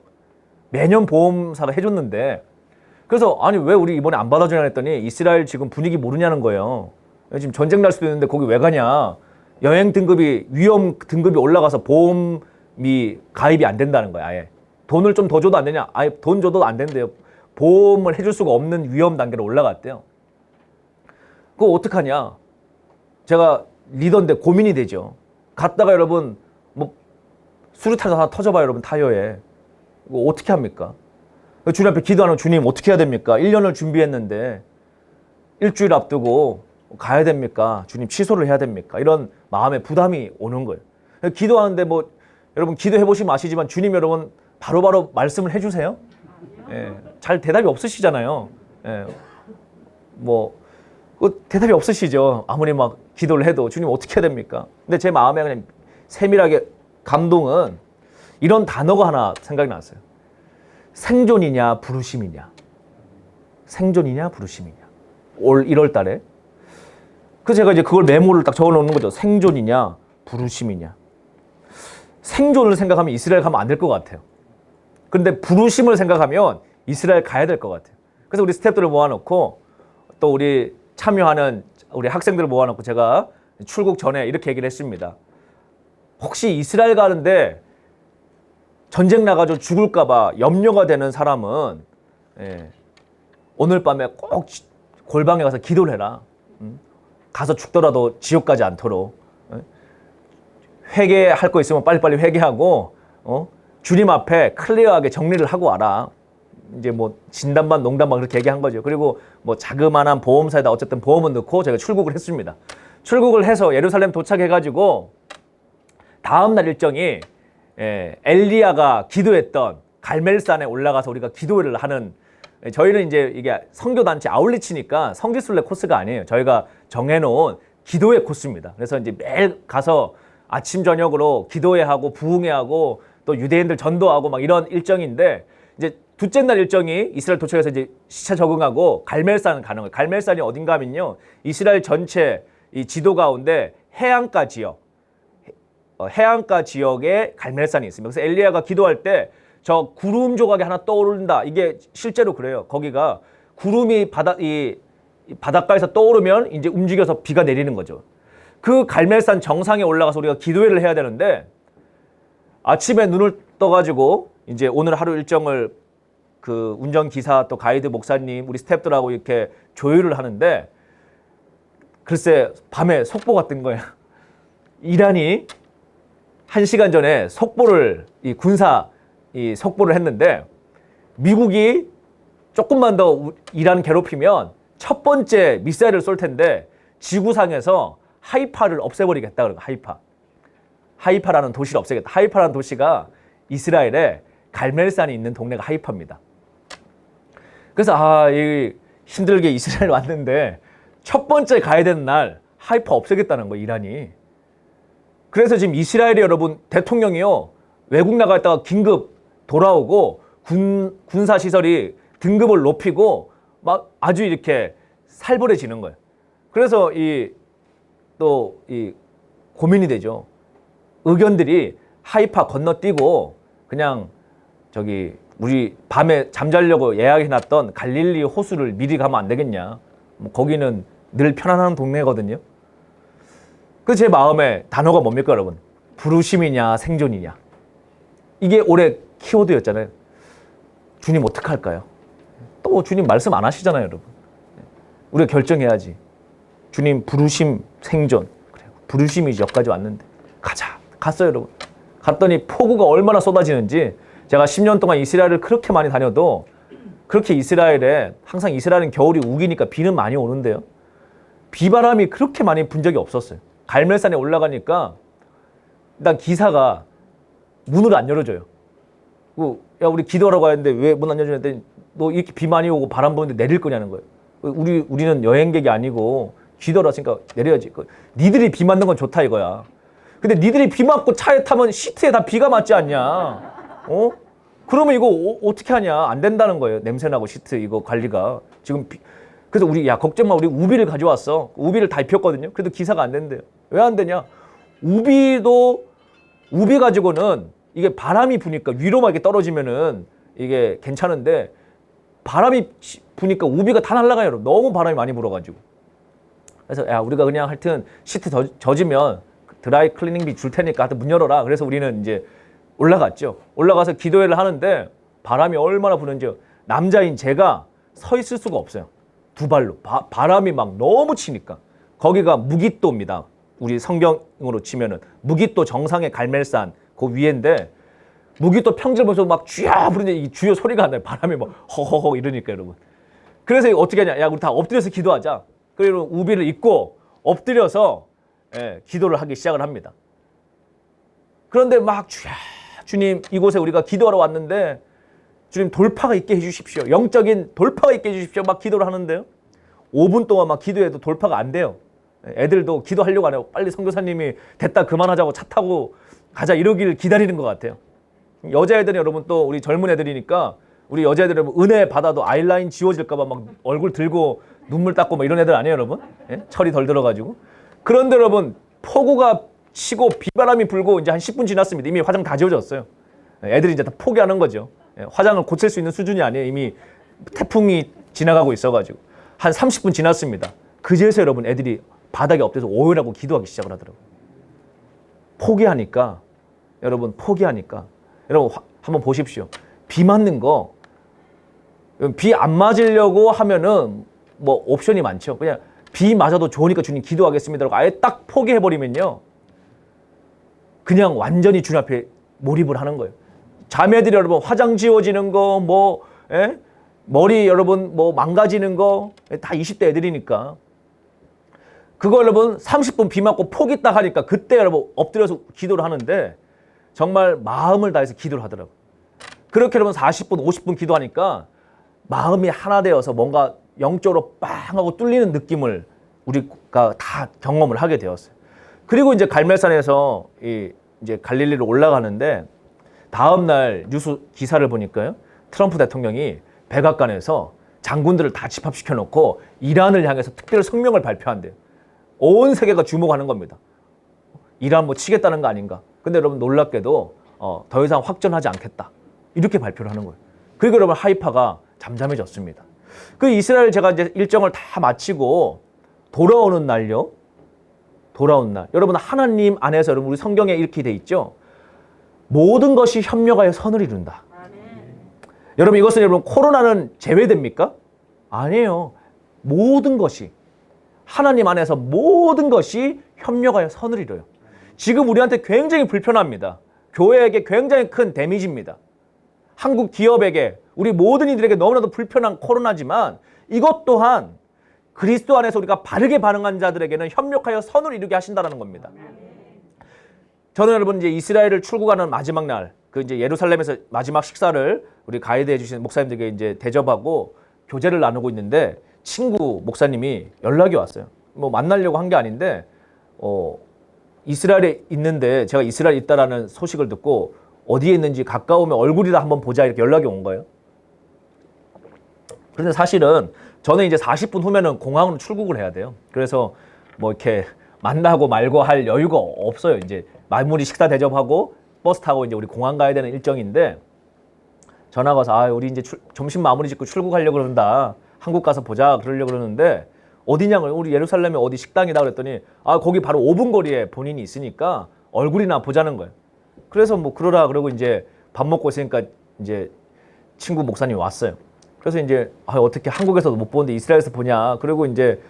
매년 보험사가 해줬는데 그래서 아니 왜 우리 이번에 안 받아주냐 했더니 이스라엘 지금 분위기 모르냐는 거예요. 지금 전쟁 날 수도 있는데 거기 왜 가냐. 여행 등급이 위험 등급이 올라가서 보험이 가입이 안 된다는 거야. 아예 돈을 좀 더 줘도 안 되냐. 아예 돈 줘도 안 된대요. 보험을 해줄 수가 없는 위험 단계로 올라갔대요. 그거 어떡하냐. 제가 리더인데 고민이 되죠. 갔다가 여러분 뭐 수류탄 하나 터져봐요. 여러분 타이어에. 이거 어떻게 합니까? 주님 앞에 기도하는 주님 어떻게 해야 됩니까? 1년을 준비했는데 일주일 앞두고 가야 됩니까? 주님 취소를 해야 됩니까? 이런 마음에 부담이 오는 거예요. 기도하는데 뭐 여러분 기도해 보시면 아시지만 주님 여러분 바로바로 말씀을 해주세요. 예, 잘 대답이 없으시잖아요. 예, 뭐 대답이 없으시죠. 아무리 막 기도를 해도 주님 어떻게 해야 됩니까? 근데 제 마음에 그냥 세밀하게 감동은 이런 단어가 하나 생각이 났어요. 생존이냐 부르심이냐. 생존이냐 부르심이냐. 올 1월 달에. 그래서 제가 이제 그걸 메모를 딱 적어 놓는 거죠. 생존이냐 부르심이냐. 생존을 생각하면 이스라엘 가면 안 될 것 같아요. 그런데 부르심을 생각하면 이스라엘 가야 될 것 같아요. 그래서 우리 스태프들을 모아놓고 또 우리 참여하는 우리 학생들을 모아놓고 제가 출국 전에 이렇게 얘기를 했습니다. 혹시 이스라엘 가는데 전쟁 나가지고 죽을까 봐 염려가 되는 사람은 오늘 밤에 꼭 골방에 가서 기도를 해라. 가서 죽더라도 지옥 가지 않도록. 회개할 거 있으면 빨리빨리 회개하고 주님 앞에 클리어하게 정리를 하고 와라. 이제 뭐 진단반 농담반 그렇게 얘기한 거죠. 그리고 뭐 자그마한 보험사에다 어쨌든 보험은 넣고 제가 출국을 했습니다. 출국을 해서 예루살렘 도착해가지고 다음날 일정이 엘리야가 기도했던 갈멜산에 올라가서 우리가 기도를 하는, 저희는 이제 이게 선교단체 아울리치니까 성지순례 코스가 아니에요. 저희가 정해놓은 기도의 코스입니다. 그래서 이제 매일 가서 아침 저녁으로 기도회 하고 부흥회 하고 또 유대인들 전도하고 막 이런 일정인데, 이제 둘째 날 일정이 이스라엘 도착해서 이제 시차 적응하고 갈멜산 가는 거예요. 갈멜산이 어딘가 하면요, 이스라엘 전체 이 지도 가운데 해안가 지역, 해안가 지역에 갈멜산이 있습니다. 그래서 엘리야가 기도할 때 저 구름 조각이 하나 떠오른다. 이게 실제로 그래요. 거기가 구름이 바닷가에서 떠오르면 이제 움직여서 비가 내리는 거죠. 그 갈멜산 정상에 올라가서 우리가 기도회를 해야 되는데, 아침에 눈을 떠가지고 이제 오늘 하루 일정을 그 운전기사 또 가이드 목사님 우리 스태프들하고 이렇게 조율을 하는데, 글쎄 밤에 속보가 뜬 거예요. 이란이 1시간 전에 속보를 군사 속보를 했는데, 미국이 조금만 더 이란 괴롭히면 첫 번째 미사일을 쏠 텐데 지구상에서 하이파를 없애버리겠다. 그러고 하이파라는 도시를 없애겠다. 하이파라는 도시가 이스라엘에 갈멜산이 있는 동네가 하이파입니다. 그래서 힘들게 이스라엘 왔는데 첫 번째 가야 되는 날 하이파 없애겠다는 거예요, 이란이. 그래서 지금 이스라엘이 여러분 대통령이요, 외국 나갔다가 긴급 돌아오고 군사 시설이 등급을 높이고 막 아주 이렇게 살벌해지는 거예요. 그래서 또 고민이 되죠. 의견들이 하이파 건너뛰고 그냥 저기 우리 밤에 잠자려고 예약해놨던 갈릴리 호수를 미리 가면 안 되겠냐. 뭐 거기는 늘 편안한 동네거든요. 그래서 제 마음에 단어가 뭡니까, 여러분? 부르심이냐 생존이냐. 이게 올해 키워드였잖아요. 주님 어떡할까요? 또 주님 말씀 안 하시잖아요, 여러분. 우리가 결정해야지. 주님 부르심 생존. 그래, 부르심이 여기까지 왔는데 가자. 갔어요, 여러분. 갔더니 폭우가 얼마나 쏟아지는지, 제가 10년 동안 이스라엘을 그렇게 많이 다녀도 그렇게 이스라엘에, 항상 이스라엘은 겨울이 우기니까 비는 많이 오는데요, 비바람이 그렇게 많이 분 적이 없었어요. 갈멜산에 올라가니까 일단 기사가 문을 안 열어줘요. 야, 우리 기도하러 가는데 왜 문 안 열어주는데, 너 이렇게 비 많이 오고 바람 부는데 내릴 거냐는 거예요. 우리는 여행객이 아니고 기도하러 왔으니까 내려야지. 니들이 비 맞는 건 좋다 이거야. 근데 니들이 비 맞고 차에 타면 시트에 다 비가 맞지 않냐? 그러면 이거 어떻게 하냐? 안 된다는 거예요. 냄새나고 시트 이거 관리가. 지금 그래서 우리 걱정 마. 우리 우비를 가져왔어. 우비를 다 입혔거든요. 그래도 기사가 안 된대요. 왜 안 되냐? 우비 가지고는 이게 바람이 부니까 위로 막 이렇게 떨어지면은 이게 괜찮은데, 바람이 부니까 우비가 다 날아가요. 너무 바람이 많이 불어가지고. 그래서 우리가 그냥 하여튼 시트 젖으면 드라이 클리닝비 줄 테니까 하여튼 문 열어라. 그래서 우리는 이제 올라갔죠. 올라가서 기도회를 하는데 바람이 얼마나 부는지 남자인 제가 서 있을 수가 없어요. 두 발로. 바람이 막 너무 치니까. 거기가 무깃도입니다. 우리 성경으로 치면은 무깃도 정상의 갈멜산 그 위에인데, 무깃도 평지를 보면서 막 쥐야 부르는데 이 주여 소리가 안 나요. 바람이 막 허허허 이러니까, 여러분. 그래서 어떻게 하냐? 우리 다 엎드려서 기도하자. 그리고 우비를 입고 엎드려서 기도를 하기 시작을 합니다. 그런데 막 주님 이곳에 우리가 기도하러 왔는데 주님 돌파가 있게 해주십시오. 영적인 돌파가 있게 해주십시오. 막 기도를 하는데요, 5분 동안 막 기도해도 돌파가 안 돼요. 애들도 기도하려고 안 해요. 빨리 선교사님이 됐다 그만하자고 차 타고 가자 이러기를 기다리는 것 같아요. 여자애들은 여러분 또 우리 젊은 애들이니까, 우리 여자애들은 은혜 받아도 아이라인 지워질까 봐 막 얼굴 들고 눈물 닦고 막 이런 애들 아니에요, 여러분? 철이 덜 들어가지고. 그런데 여러분, 폭우가 치고 비바람이 불고 이제 한 10분 지났습니다. 이미 화장 다 지워졌어요. 애들이 이제 다 포기하는 거죠. 화장을 고칠 수 있는 수준이 아니에요. 이미 태풍이 지나가고 있어가지고 한 30분 지났습니다. 그제서 여러분 애들이 바닥에 엎드려서 오열하고 기도하기 시작을 하더라고요. 포기하니까 여러분 여러분 한번 보십시오. 비 맞는 거 비 안 맞으려고 하면은 뭐 옵션이 많죠. 그냥 비 맞아도 좋으니까 주님 기도하겠습니다라고 아예 딱 포기해버리면요. 그냥 완전히 주님 앞에 몰입을 하는 거예요. 자매들이 여러분 화장 지워지는 거, 머리 여러분 뭐 망가지는 거 다 20대 애들이니까 그거 여러분 30분 비 맞고 포기 딱 하니까 그때 여러분 엎드려서 기도를 하는데 정말 마음을 다해서 기도를 하더라고요. 그렇게 여러분 40분, 50분 기도하니까 마음이 하나 되어서 뭔가 영적으로 빵 하고 뚫리는 느낌을 우리가 다 경험을 하게 되었어요. 그리고 이제 갈멜산에서 이제 갈릴리로 올라가는데 다음날 뉴스 기사를 보니까요. 트럼프 대통령이 백악관에서 장군들을 다 집합시켜 놓고 이란을 향해서 특별 성명을 발표한대요. 온 세계가 주목하는 겁니다. 이란 뭐 치겠다는 거 아닌가. 근데 여러분 놀랍게도 더 이상 확전하지 않겠다. 이렇게 발표를 하는 거예요. 그리고 여러분 하이파가 잠잠해졌습니다. 그 이스라엘 제가 이제 일정을 다 마치고 돌아오는 날요. 돌아온 날. 여러분 하나님 안에서 여러분 우리 성경에 이렇게 돼 있죠. 모든 것이 협력하여 선을 이룬다. 여러분 이것은 여러분 코로나는 제외됩니까? 아니에요. 모든 것이 하나님 안에서 모든 것이 협력하여 선을 이뤄요. 지금 우리한테 굉장히 불편합니다. 교회에게 굉장히 큰 데미지입니다. 한국 기업에게 우리 모든 이들에게 너무나도 불편한 코로나지만 이것 또한 그리스도 안에서 우리가 바르게 반응한 자들에게는 협력하여 선을 이루게 하신다는 겁니다. 저는 여러분 이제 이스라엘을 출국하는 마지막 날, 그 이제 예루살렘에서 마지막 식사를 우리 가이드해 주신 목사님들에게 이제 대접하고 교제를 나누고 있는데 친구 목사님이 연락이 왔어요. 뭐 만나려고 한 게 아닌데 이스라엘에 있는데 제가 이스라엘에 있다라는 소식을 듣고 어디에 있는지 가까우면 얼굴이라 한번 보자 이렇게 연락이 온 거예요. 그런데 사실은 저는 이제 40분 후면은 공항으로 출국을 해야 돼요. 그래서 뭐 이렇게 만나고 말고 할 여유가 없어요. 이제 마무리 식사 대접하고 버스 타고 이제 우리 공항 가야 되는 일정인데 전화가 와서 우리 이제 점심 마무리 짓고 출국하려고 그런다. 한국 가서 보자 그러려고 그러는데 어디냐고 우리 예루살렘에 어디 식당이다 그랬더니 거기 바로 5분 거리에 본인이 있으니까 얼굴이나 보자는 거예요. 그래서 뭐 그러라 그러고 이제 밥 먹고 있으니까 이제 친구 목사님이 왔어요. 그래서 이제 어떻게 한국에서도 못 보는데 이스라엘에서 보냐. 그리고 이제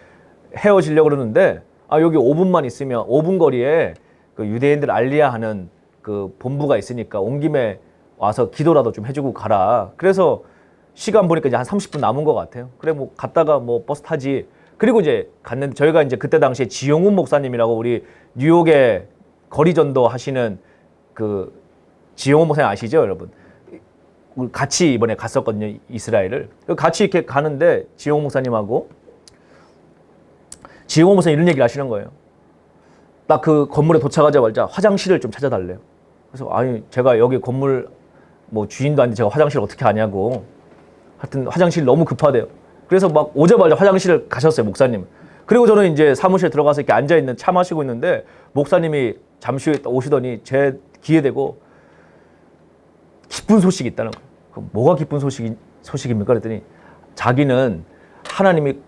헤어지려고 그러는데 여기 5분만 있으면 5분 거리에 그 유대인들 알리야 하는 그 본부가 있으니까 온 김에 와서 기도라도 좀 해주고 가라. 그래서 시간 보니까 이제 한 30분 남은 것 같아요. 그래 뭐 갔다가 뭐 버스 타지. 그리고 이제 갔는데 저희가 이제 그때 당시에 지용훈 목사님이라고 우리 뉴욕에 거리 전도 하시는 그 지용훈 목사님 아시죠, 여러분? 같이 이번에 갔었거든요, 이스라엘을. 같이 이렇게 가는데 지용훈 목사님하고 지용훈 목사님 이런 얘기를 하시는 거예요. 딱 그 건물에 도착하자마자 화장실을 좀 찾아달래요. 그래서 제가 여기 건물 뭐 주인도 아닌데 제가 화장실 어떻게 아냐고. 하여튼 화장실 너무 급하대요. 그래서 막 오자마자 화장실을 가셨어요, 목사님. 그리고 저는 이제 사무실에 들어가서 이렇게 앉아있는 차 마시고 있는데 목사님이 잠시 후에 오시더니 제 귀에 대고 기쁜 소식이 있다는 거예요. 뭐가 기쁜 소식입니까? 그랬더니 자기는 하나님이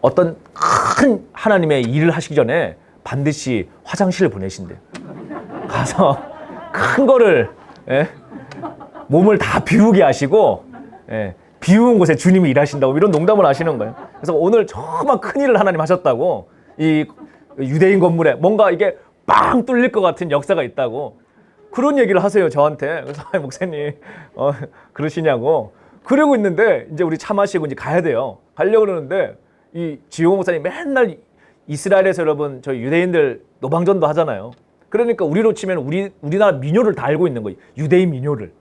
어떤 큰 하나님의 일을 하시기 전에 반드시 화장실을 보내신대요. 가서 큰 거를 몸을 다 비우게 하시고 비우는 곳에 주님이 일하신다고 이런 농담을 하시는 거예요. 그래서 오늘 정말 큰 일을 하나님 하셨다고 이 유대인 건물에 뭔가 이게 빵 뚫릴 것 같은 역사가 있다고 그런 얘기를 하세요 저한테. 그래서 목사님 그러시냐고. 그러고 있는데 이제 우리 차 마시고 이제 가야 돼요. 가려고 그러는데 이 지용호 목사님 맨날 이스라엘에서 여러분 저희 유대인들 노방전도 하잖아요. 그러니까 우리로 치면 우리나라 민요를 다 알고 있는 거예요. 유대인 민요를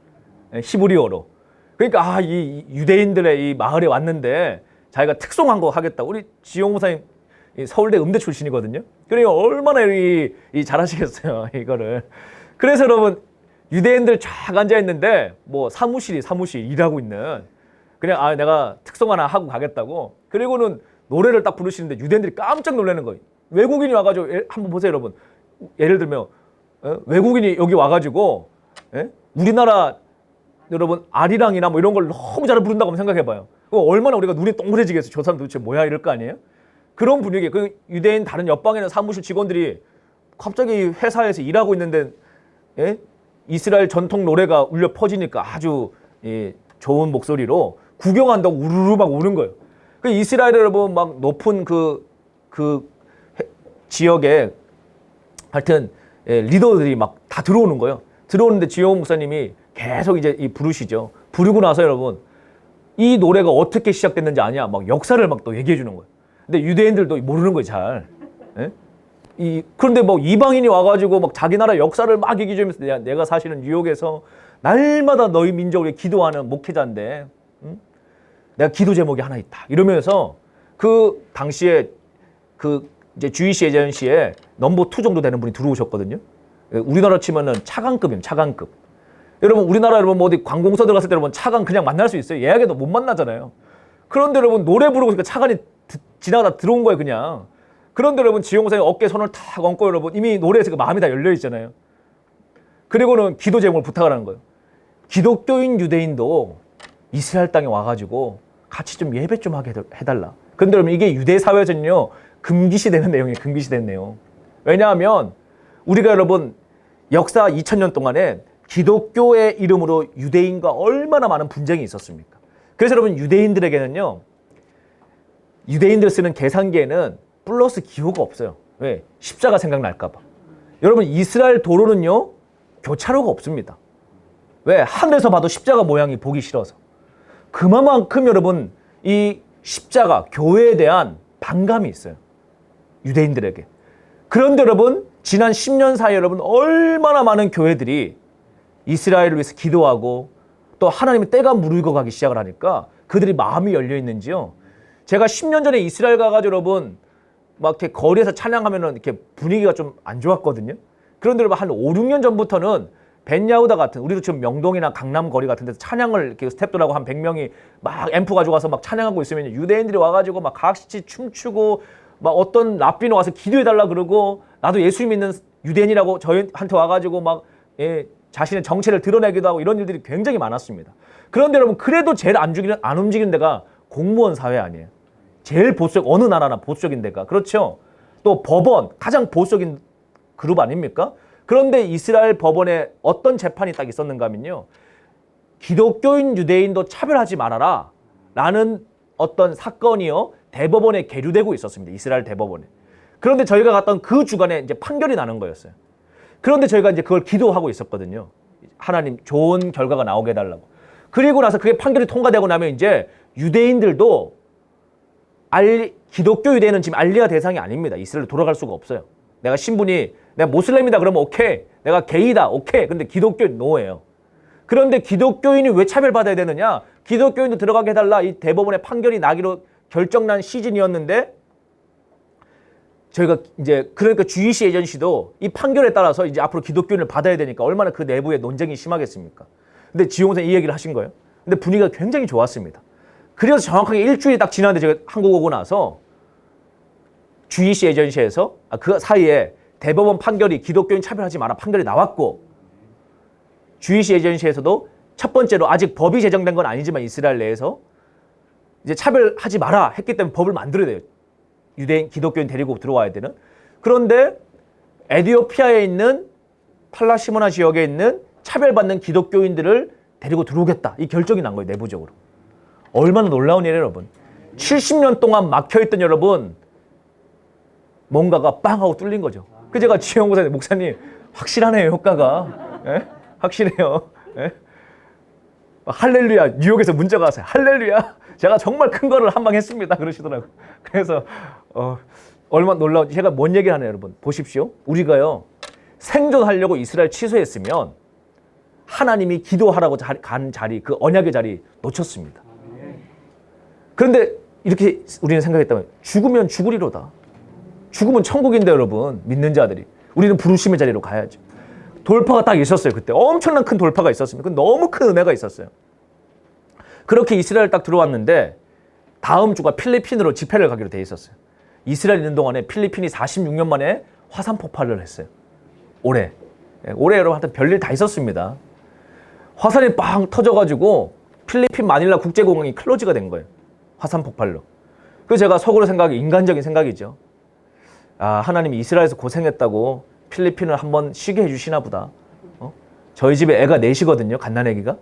히브리어로. 그러니까 이 유대인들의 이 마을에 왔는데 자기가 특송한 거 하겠다. 우리 지용 목사님 서울대 음대 출신이거든요. 그러니까 얼마나 이 잘하시겠어요 이거를. 그래서 여러분 유대인들 쫙 앉아 있는데 뭐 사무실 일하고 있는 그냥 내가 특송 하나 하고 가겠다고. 그리고는 노래를 딱 부르시는데 유대인들이 깜짝 놀라는 거예요. 외국인이 와가지고 한번 보세요 여러분. 예를 들면 외국인이 여기 와가지고 우리나라 여러분 아리랑이나 뭐 이런 걸 너무 잘 부른다고 한번 생각해봐요. 얼마나 우리가 눈이 동그래지겠어. 저 사람 도대체 뭐야 이럴 거 아니에요? 그런 분위기. 그 유대인 다른 옆방에 있는 사무실 직원들이 갑자기 회사에서 일하고 있는데 예? 이스라엘 전통 노래가 울려 퍼지니까 아주 좋은 목소리로 구경한다고 우르르 막 우는 거예요. 그 이스라엘 여러분 막 높은 그 지역에 하여튼 리더들이 막 다 들어오는 거예요. 들어오는데 지용훈 목사님이 계속 이제 부르시죠. 부르고 나서 여러분 이 노래가 어떻게 시작됐는지 아냐? 막 역사를 막 또 얘기해 주는 거예요. 근데 유대인들도 모르는 거예요, 잘. 예? 그런데 뭐 이방인이 와가지고 막 자기 나라 역사를 막 얘기해 주면서 내가 사실은 뉴욕에서 날마다 너희 민족을 기도하는 목회자인데, 내가 기도 제목이 하나 있다. 이러면서 그 당시에 그 이제 주이시 에이전시에 넘버 2 정도 되는 분이 들어오셨거든요. 우리나라 치면은 차관급이에요, 차관급. 여러분 우리나라 여러분 뭐 어디 관공서 들어갔을 때 여러분 차관 그냥 만날 수 있어요? 예약해도 못 만나잖아요. 그런데 여러분 노래 부르고 있으니까 차관이 지나가다 들어온 거예요, 그냥. 그런데 여러분 지용사님 어깨에 손을 탁 얹고 여러분 이미 노래에서 그 마음이 다 열려 있잖아요. 그리고는 기도 제목을 부탁을 하는 거예요. 기독교인 유대인도 이스라엘 땅에 와가지고 같이 좀 예배 좀 하게 해달라. 그런데 여러분 이게 유대 사회에서는요 금기시되는 내용이에요. 금기시되는 내용. 왜냐하면 우리가 여러분 역사 2000년 동안에 기독교의 이름으로 유대인과 얼마나 많은 분쟁이 있었습니까? 그래서 여러분 유대인들에게는요 유대인들 쓰는 계산기에는 플러스 기호가 없어요. 왜? 십자가 생각날까 봐. 여러분 이스라엘 도로는요 교차로가 없습니다. 왜? 하늘에서 봐도 십자가 모양이 보기 싫어서. 그만큼 여러분 이 십자가 교회에 대한 반감이 있어요. 유대인들에게. 그런데 여러분 지난 10년 사이에 여러분 얼마나 많은 교회들이 이스라엘을 위해서 기도하고 또 하나님의 때가 무르익어가기 시작을 하니까 그들이 마음이 열려 있는지요. 제가 10년 전에 이스라엘 가가지고 여러분 막 이렇게 거리에서 찬양하면은 이렇게 분위기가 좀 안 좋았거든요. 그런데 여러분 한 5, 6년 전부터는 벤야후다 같은 우리도 지금 명동이나 강남 거리 같은 데서 찬양을 이렇게 스태프들하고 한 100명이 막 앰프 가지고 와서 막 찬양하고 있으면 유대인들이 와가지고 막 각시 춤추고 막 어떤 랍비노 와서 기도해달라 그러고 나도 예수 믿는 유대인이라고 저희한테 와가지고 막 자신의 정체를 드러내기도 하고 이런 일들이 굉장히 많았습니다. 그런데 여러분 그래도 제일 안 움직이는 데가 공무원 사회 아니에요. 제일 보수적 어느 나라나 보수적인 데가 그렇죠. 또 법원 가장 보수적인 그룹 아닙니까? 그런데 이스라엘 법원에 어떤 재판이 딱 있었는가 하면요. 기독교인 유대인도 차별하지 말아라 라는 어떤 사건이요. 대법원에 계류되고 있었습니다. 이스라엘 대법원에. 그런데 저희가 갔던 그 주간에 이제 판결이 나는 거였어요. 그런데 저희가 이제 그걸 기도하고 있었거든요. 하나님 좋은 결과가 나오게 해달라고. 그리고 나서 그게 판결이 통과되고 나면 이제 유대인들도 기독교 유대인은 지금 알리아 대상이 아닙니다. 이스라엘로 돌아갈 수가 없어요. 내가 신분이 내가 모슬렘이다 그러면 오케이. 내가 게이다 오케이. 근데 기독교인 노예요. 그런데 기독교인이 왜 차별받아야 되느냐? 기독교인도 들어가게 해달라. 이 대법원의 판결이 나기로 결정난 시즌이었는데 저희가 이제 그러니까 주이시 에이전시도 이 판결에 따라서 이제 앞으로 기독교인을 받아야 되니까 얼마나 그 내부에 논쟁이 심하겠습니까? 근데 지용선 이 얘기를 하신 거예요. 근데 분위기가 굉장히 좋았습니다. 그래서 정확하게 일주일이 딱 지났는데 제가 한국 오고 나서 주이시 에이전시에서 그 사이에 대법원 판결이 기독교인 차별하지 마라 판결이 나왔고 주이시 에이전시에서도 첫 번째로 아직 법이 제정된 건 아니지만 이스라엘 내에서 이제 차별하지 마라 했기 때문에 법을 만들어야 돼요. 유대인, 기독교인 데리고 들어와야 되는. 그런데 에티오피아에 있는 팔라시모나 지역에 있는 차별받는 기독교인들을 데리고 들어오겠다. 이 결정이 난 거예요. 내부적으로. 얼마나 놀라운 일이에요, 여러분. 70년 동안 막혀있던 여러분 뭔가가 빵 하고 뚫린 거죠. 그 제가 지영 목사님 확실하네요. 효과가. 예? 확실해요. 예? 할렐루야. 뉴욕에서 문자가 왔어요. 할렐루야. 제가 정말 큰 거를 한 방 했습니다. 그러시더라고요. 그래서 얼마나 놀라운지 제가 뭔 얘기를 하네요. 여러분. 보십시오. 우리가요. 생존하려고 이스라엘 취소했으면 하나님이 기도하라고 간 자리, 그 언약의 자리 놓쳤습니다. 그런데 이렇게 우리는 생각했다면 죽으면 죽으리로다. 죽으면 천국인데 여러분. 믿는 자들이. 우리는 부르심의 자리로 가야죠. 돌파가 딱 있었어요. 그때 엄청난 큰 돌파가 있었습니다. 너무 큰 은혜가 있었어요. 그렇게 이스라엘 딱 들어왔는데 다음 주가 필리핀으로 집회를 가기로 돼 있었어요. 이스라엘 있는 동안에 필리핀이 46년 만에 화산 폭발을 했어요. 올해 여러분 하여튼 별일 다 있었습니다. 화산이 빵 터져가지고 필리핀 마닐라 국제공항이 클로즈가 된 거예요. 화산 폭발로. 그래서 제가 속으로 생각이 인간적인 생각이죠. 아, 하나님이 이스라엘에서 고생했다고 필리핀을 한번 쉬게 해주시나 보다. 저희 집에 애가 넷이거든요. 갓난애기가.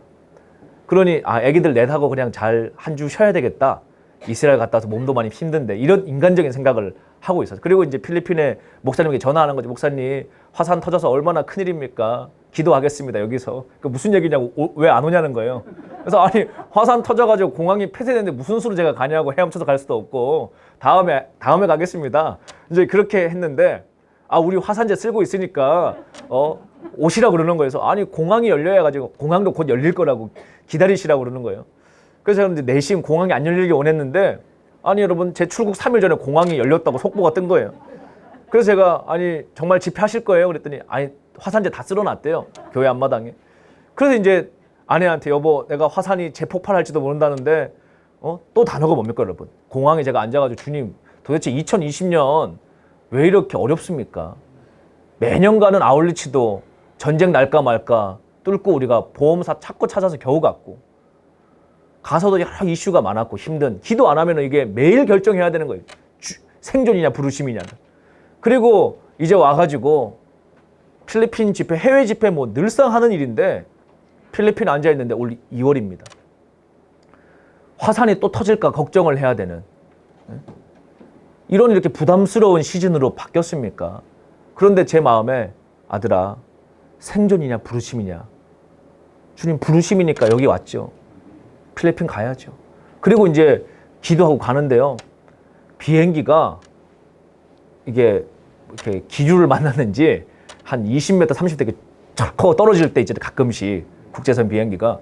그러니 애기들 넷하고 그냥 잘 한 주 쉬어야 되겠다. 이스라엘 갔다 와서 몸도 많이 힘든데 이런 인간적인 생각을 하고 있었어요. 그리고 이제 필리핀에 목사님에게 전화하는 거죠. 목사님 화산 터져서 얼마나 큰일입니까? 기도하겠습니다. 여기서. 그 무슨 얘기냐고 왜 안 오냐는 거예요. 그래서 아니 화산 터져가지고 공항이 폐쇄되는데 무슨 수로 제가 가냐고 헤엄쳐서 갈 수도 없고 다음에 가겠습니다. 이제 그렇게 했는데 우리 화산재 쓸고 있으니까 오시라고 그러는 거예요. 그래서 아니 공항이 열려야 가지고 공항도 곧 열릴 거라고 기다리시라고 그러는 거예요. 그래서 제가 이제 내심 공항이 안 열리길 원했는데 아니 여러분 제 출국 3일 전에 공항이 열렸다고 속보가 뜬 거예요. 그래서 제가 아니 정말 집회하실 거예요? 그랬더니 아니 화산재 다 쓸어놨대요. 교회 앞마당에. 그래서 이제 아내한테 여보 내가 화산이 재폭발할지도 모른다는데 또 단어가 뭡니까 여러분. 공항에 제가 앉아가지고 주님 도대체 2020년 왜 이렇게 어렵습니까? 매년 가는 아울리치도 전쟁 날까 말까 뚫고 우리가 보험사 찾고 찾아서 겨우 갔고 가서도 여러 이슈가 많았고 힘든 기도 안 하면 이게 매일 결정해야 되는 거예요. 생존이냐 부르심이냐는. 그리고 이제 와가지고 필리핀 집회 해외 집회 뭐 늘상 하는 일인데 필리핀 앉아있는데 올 2월입니다. 화산이 또 터질까 걱정을 해야 되는 이런 이렇게 부담스러운 시즌으로 바뀌었습니까? 그런데 제 마음에 아들아 생존이냐 부르심이냐. 주님 부르심이니까 여기 왔죠. 필리핀 가야죠. 그리고 이제 기도하고 가는데요. 비행기가 이게 이렇게 기류를 만났는지 한 20m, 30m 이렇게 쫙 떨어질 때 이제 가끔씩 국제선 비행기가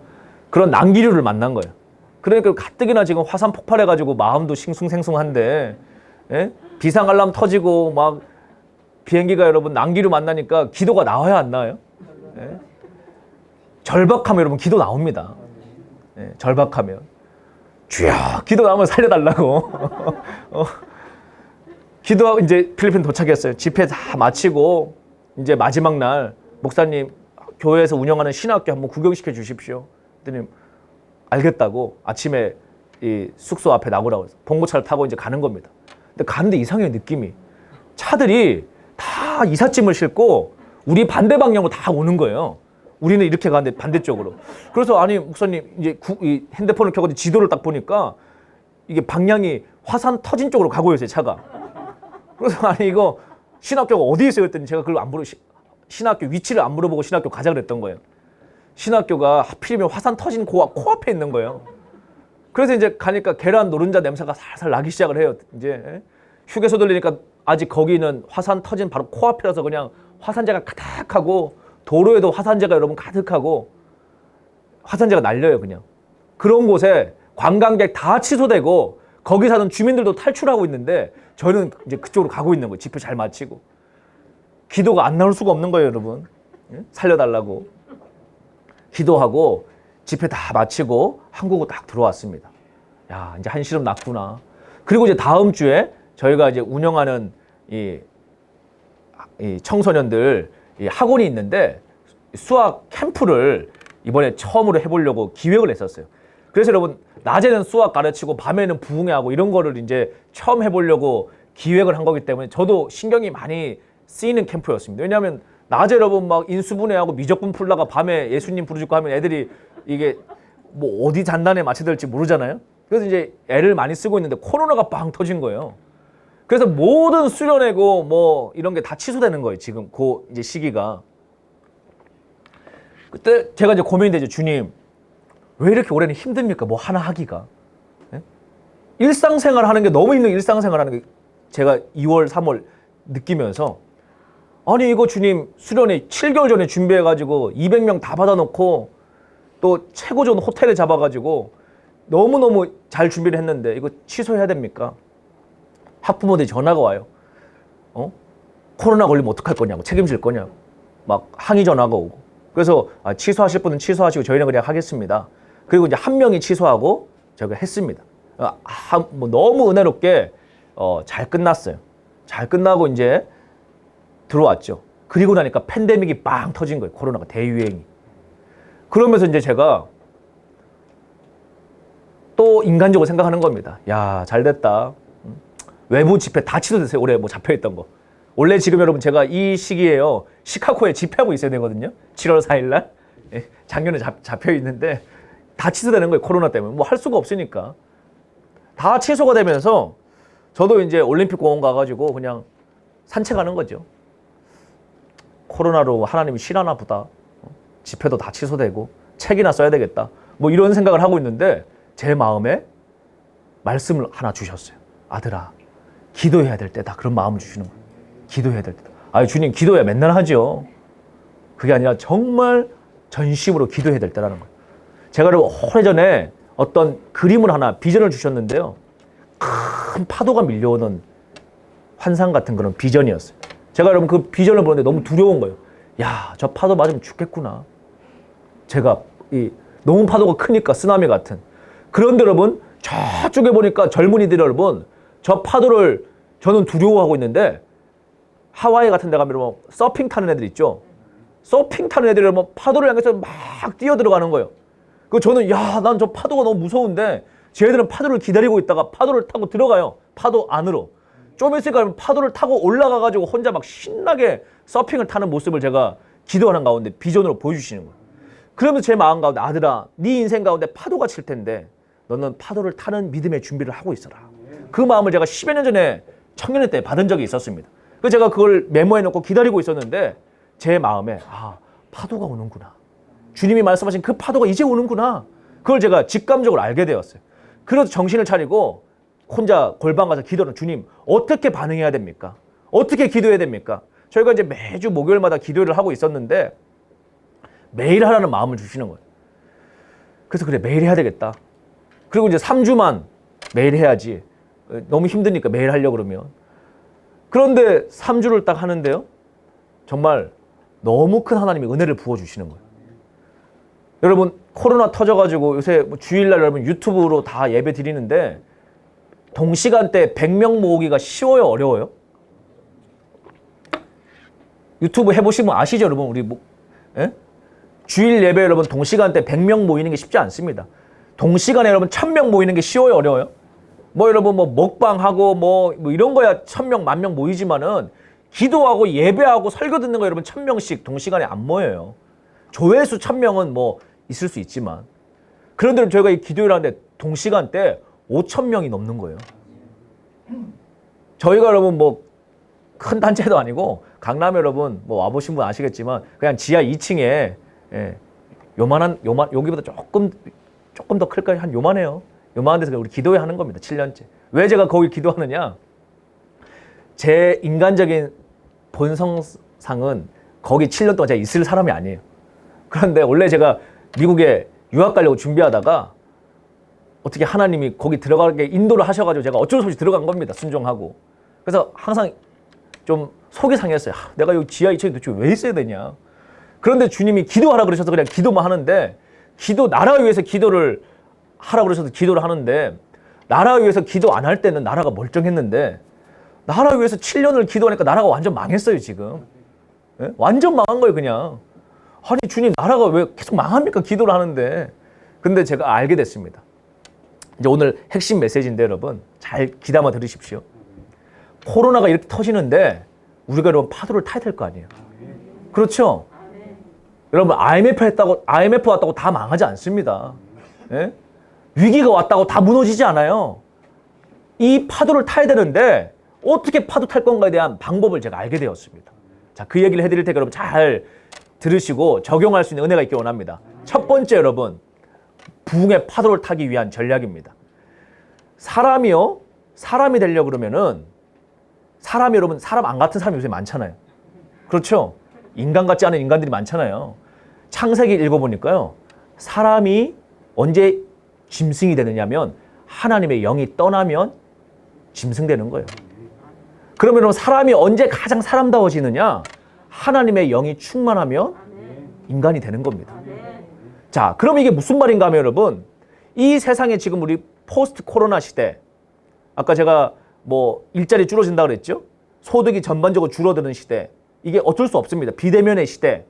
그런 난기류를 만난 거예요. 그러니까 가뜩이나 지금 화산 폭발해가지고 마음도 싱숭생숭한데 비상 알람 터지고 막 비행기가 여러분 난기류 만나니까 기도가 나와야 안 나와요? 절박하면 여러분 기도 나옵니다. 절박하면 주여 기도 나오면 살려달라고 기도하고 이제 필리핀 도착했어요. 집회 다 마치고 이제 마지막 날 목사님 교회에서 운영하는 신학교 한번 구경시켜 주십시오. 그랬더니 알겠다고 아침에 이 숙소 앞에 나오라고 해서 봉고차를 타고 이제 가는 겁니다. 근데 가는데 이상해요. 느낌이 차들이 다 이삿짐을 싣고 우리 반대 방향으로 다 오는 거예요. 우리는 이렇게 가는데 반대쪽으로. 그래서 아니 목사님 이제 이 핸드폰을 켜고 지도를 딱 보니까 이게 방향이 화산 터진 쪽으로 가고 있어요. 차가. 그래서 아니 이거 신학교가 어디에 있어요? 그랬더니 제가 그걸 안 물어 신학교 위치를 안 물어보고 신학교 가자 그랬던 거예요. 신학교가 하필이면 화산 터진 코앞에 있는 거예요. 그래서 이제 가니까 계란 노른자 냄새가 살살 나기 시작을 해요. 이제 휴게소 들리니까 아직 거기는 화산 터진 바로 코앞이라서 그냥 화산재가 가득하고 도로에도 화산재가 여러분 가득하고 화산재가 날려요 그냥. 그런 곳에 관광객 다 취소되고 거기 사는 주민들도 탈출하고 있는데 저는 이제 그쪽으로 가고 있는 거예요. 집회 잘 마치고. 기도가 안 나올 수가 없는 거예요 여러분. 살려달라고. 기도하고 집회 다 마치고 한국으로 딱 들어왔습니다. 야 이제 한시름 났구나. 그리고 이제 다음 주에 저희가 이제 운영하는 이 청소년들 이 학원이 있는데 수학 캠프를 이번에 처음으로 해보려고 기획을 했었어요. 그래서 여러분 낮에는 수학 가르치고 밤에는 부흥회하고 이런 거를 이제 처음 해보려고 기획을 한 거기 때문에 저도 신경이 많이 쓰이는 캠프였습니다. 왜냐하면 낮에 여러분 막 인수분해하고 미적분 풀다가 밤에 예수님 부르짖고 하면 애들이 이게 뭐 어디 잔단에 맞춰야 될지 모르잖아요. 그래서 이제 애를 많이 쓰고 있는데 코로나가 빵 터진 거예요. 그래서 모든 수련회고 뭐 이런 게 다 취소되는 거예요. 지금 그 이제 시기가. 그때 제가 이제 고민이 되죠. 주님, 왜 이렇게 올해는 힘듭니까? 뭐 하나 하기가. 네? 일상생활 하는 게 너무 힘든 일상생활 하는 게 제가 2월, 3월 느끼면서 아니 이거 주님 수련회 7개월 전에 준비해가지고 200명 다 받아놓고 또 최고 좋은 호텔에 잡아가지고 너무너무 잘 준비를 했는데 이거 취소해야 됩니까? 학부모들이 전화가 와요. 코로나 걸리면 어떡할 거냐고, 책임질 거냐고 막 항의 전화가 오고. 그래서 취소하실 분은 취소하시고 저희는 그냥 하겠습니다. 그리고 이제 한 명이 취소하고 저희가 했습니다. 뭐 너무 은혜롭게 잘 끝났어요. 잘 끝나고 이제 들어왔죠. 그리고 나니까 팬데믹이 빵 터진 거예요. 코로나가 대유행이. 그러면서 이제 제가 또 인간적으로 생각하는 겁니다. 야, 잘 됐다. 외부 집회 다 취소됐어요. 올해 뭐 잡혀있던 거. 원래 지금 여러분 제가 이 시기에요. 시카고에 집회하고 있어야 되거든요. 7월 4일 날. 예, 작년에 잡혀있는데 다 취소되는 거예요. 코로나 때문에. 뭐 할 수가 없으니까. 다 취소가 되면서 저도 이제 올림픽 공원 가가지고 그냥 산책하는 거죠. 코로나로 하나님이 싫어하나 보다. 집회도 다 취소되고 책이나 써야 되겠다. 뭐 이런 생각을 하고 있는데 제 마음에 말씀을 하나 주셨어요. 아들아, 기도해야 될 때다. 그런 마음을 주시는 거예요. 기도해야 될 때다. 아, 주님 기도해야 맨날 하죠. 그게 아니라 정말 전심으로 기도해야 될 때라는 거예요. 제가 오래전에 어떤 그림을 하나 비전을 주셨는데요. 큰 파도가 밀려오는 환상 같은 그런 비전이었어요. 제가 여러분 그 비전을 보는데 너무 두려운 거예요. 야, 저 파도 맞으면 죽겠구나. 제가 너무 파도가 크니까 쓰나미 같은. 그런데 여러분 저쪽에 보니까 젊은이들 여러분 저 파도를 저는 두려워하고 있는데 하와이 같은 데 가면 여러분 서핑 타는 애들 있죠. 서핑 타는 애들이 여러분 파도를 향해서 막 뛰어 들어가는 거예요. 그 저는 야, 난 저 파도가 너무 무서운데 쟤들은 파도를 기다리고 있다가 파도를 타고 들어가요. 파도 안으로. 좀 있으니까 파도를 타고 올라가가지고 혼자 막 신나게 서핑을 타는 모습을 제가 기도하는 가운데 비전으로 보여주시는 거예요. 그러면서 제 마음 가운데 아들아, 네 인생 가운데 파도가 칠 텐데 너는 파도를 타는 믿음의 준비를 하고 있어라. 그 마음을 제가 10여 년 전에 청년회 때 받은 적이 있었습니다. 그래서 제가 그걸 메모해 놓고 기다리고 있었는데 제 마음에 아, 파도가 오는구나. 주님이 말씀하신 그 파도가 이제 오는구나. 그걸 제가 직감적으로 알게 되었어요. 그래서 정신을 차리고 혼자 골방 가서 기도는 주님 어떻게 반응해야 됩니까? 어떻게 기도해야 됩니까? 저희가 이제 매주 목요일마다 기도를 하고 있었는데 매일 하라는 마음을 주시는 거예요. 그래서 그래, 매일 해야 되겠다. 그리고 이제 3주만 매일 해야지. 너무 힘드니까 매일 하려고 그러면. 그런데 3주를 딱 하는데요. 정말 너무 큰 하나님의 은혜를 부어주시는 거예요. 여러분 코로나 터져가지고 요새 뭐 주일날 여러분 유튜브로 다 예배 드리는데 동시간대 100명 모으기가 쉬워요, 어려워요? 유튜브 해보시면 아시죠, 여러분? 우리 뭐, 예? 주일 예배 여러분 동시간대 100명 모이는 게 쉽지 않습니다. 동시간에 여러분 1000명 모이는 게 쉬워요, 어려워요? 뭐 여러분 뭐 먹방하고 뭐 이런 거야 1000명, 10,000명 모이지만은 기도하고 예배하고 설교 듣는 거 여러분 1000명씩 동시간에 안 모여요. 조회수 1000명은 뭐 있을 수 있지만. 그런데 저희가 이 기도를 하는데 동시간대 5,000명이 넘는 거예요. 저희가 여러분 뭐 큰 단체도 아니고 강남에 여러분 뭐 와보신 분 아시겠지만 그냥 지하 2층에 예, 여기보다 조금 더 클까요? 한 요만해요. 요만한 데서 우리 기도회 하는 겁니다. 7년째. 왜 제가 거기 기도하느냐? 제 인간적인 본성상은 거기 7년 동안 제가 있을 사람이 아니에요. 그런데 원래 제가 미국에 유학 가려고 준비하다가 어떻게 하나님이 거기 들어가게 인도를 하셔가지고 제가 어쩔 수 없이 들어간 겁니다. 순종하고. 그래서 항상 좀 속이 상했어요. 내가 여기 지하 2층에 도대체 왜 있어야 되냐. 그런데 주님이 기도하라 그러셔서 그냥 기도만 하는데 나라 위해서 기도를 하라 그러셔서 기도를 하는데 나라 위해서 기도 안 할 때는 나라가 멀쩡했는데 나라 위해서 7년을 기도하니까 나라가 완전 망했어요, 지금. 예? 완전 망한 거예요, 그냥. 아니, 주님, 나라가 왜 계속 망합니까? 기도를 하는데. 근데 제가 알게 됐습니다. 이제 오늘 핵심 메시지인데 여러분, 잘 귀담아 들으십시오. 코로나가 이렇게 터지는데 우리가 여러분 파도를 타야 될 거 아니에요. 그렇죠? 여러분, IMF 왔다고 다 망하지 않습니다. 예? 위기가 왔다고 다 무너지지 않아요. 이 파도를 타야 되는데 어떻게 파도 탈 건가에 대한 방법을 제가 알게 되었습니다. 자, 그 얘기를 해드릴 테니까 여러분 잘 들으시고 적용할 수 있는 은혜가 있길 원합니다. 첫 번째 여러분, 부흥의 파도를 타기 위한 전략입니다. 사람이 되려고 그러면은 사람이 여러분 사람 안 같은 사람이 요새 많잖아요. 그렇죠? 인간 같지 않은 인간들이 많잖아요. 창세기 읽어보니까요. 사람이 언제 짐승이 되느냐면 하나님의 영이 떠나면 짐승되는 거예요. 그러면 사람이 언제 가장 사람다워지느냐? 하나님의 영이 충만하면 인간이 되는 겁니다. 자, 그럼 이게 무슨 말인가 하면 여러분, 이 세상에 지금 우리 포스트 코로나 시대, 아까 제가 뭐 일자리 줄어진다 그랬죠? 소득이 전반적으로 줄어드는 시대, 이게 어쩔 수 없습니다. 비대면의 시대,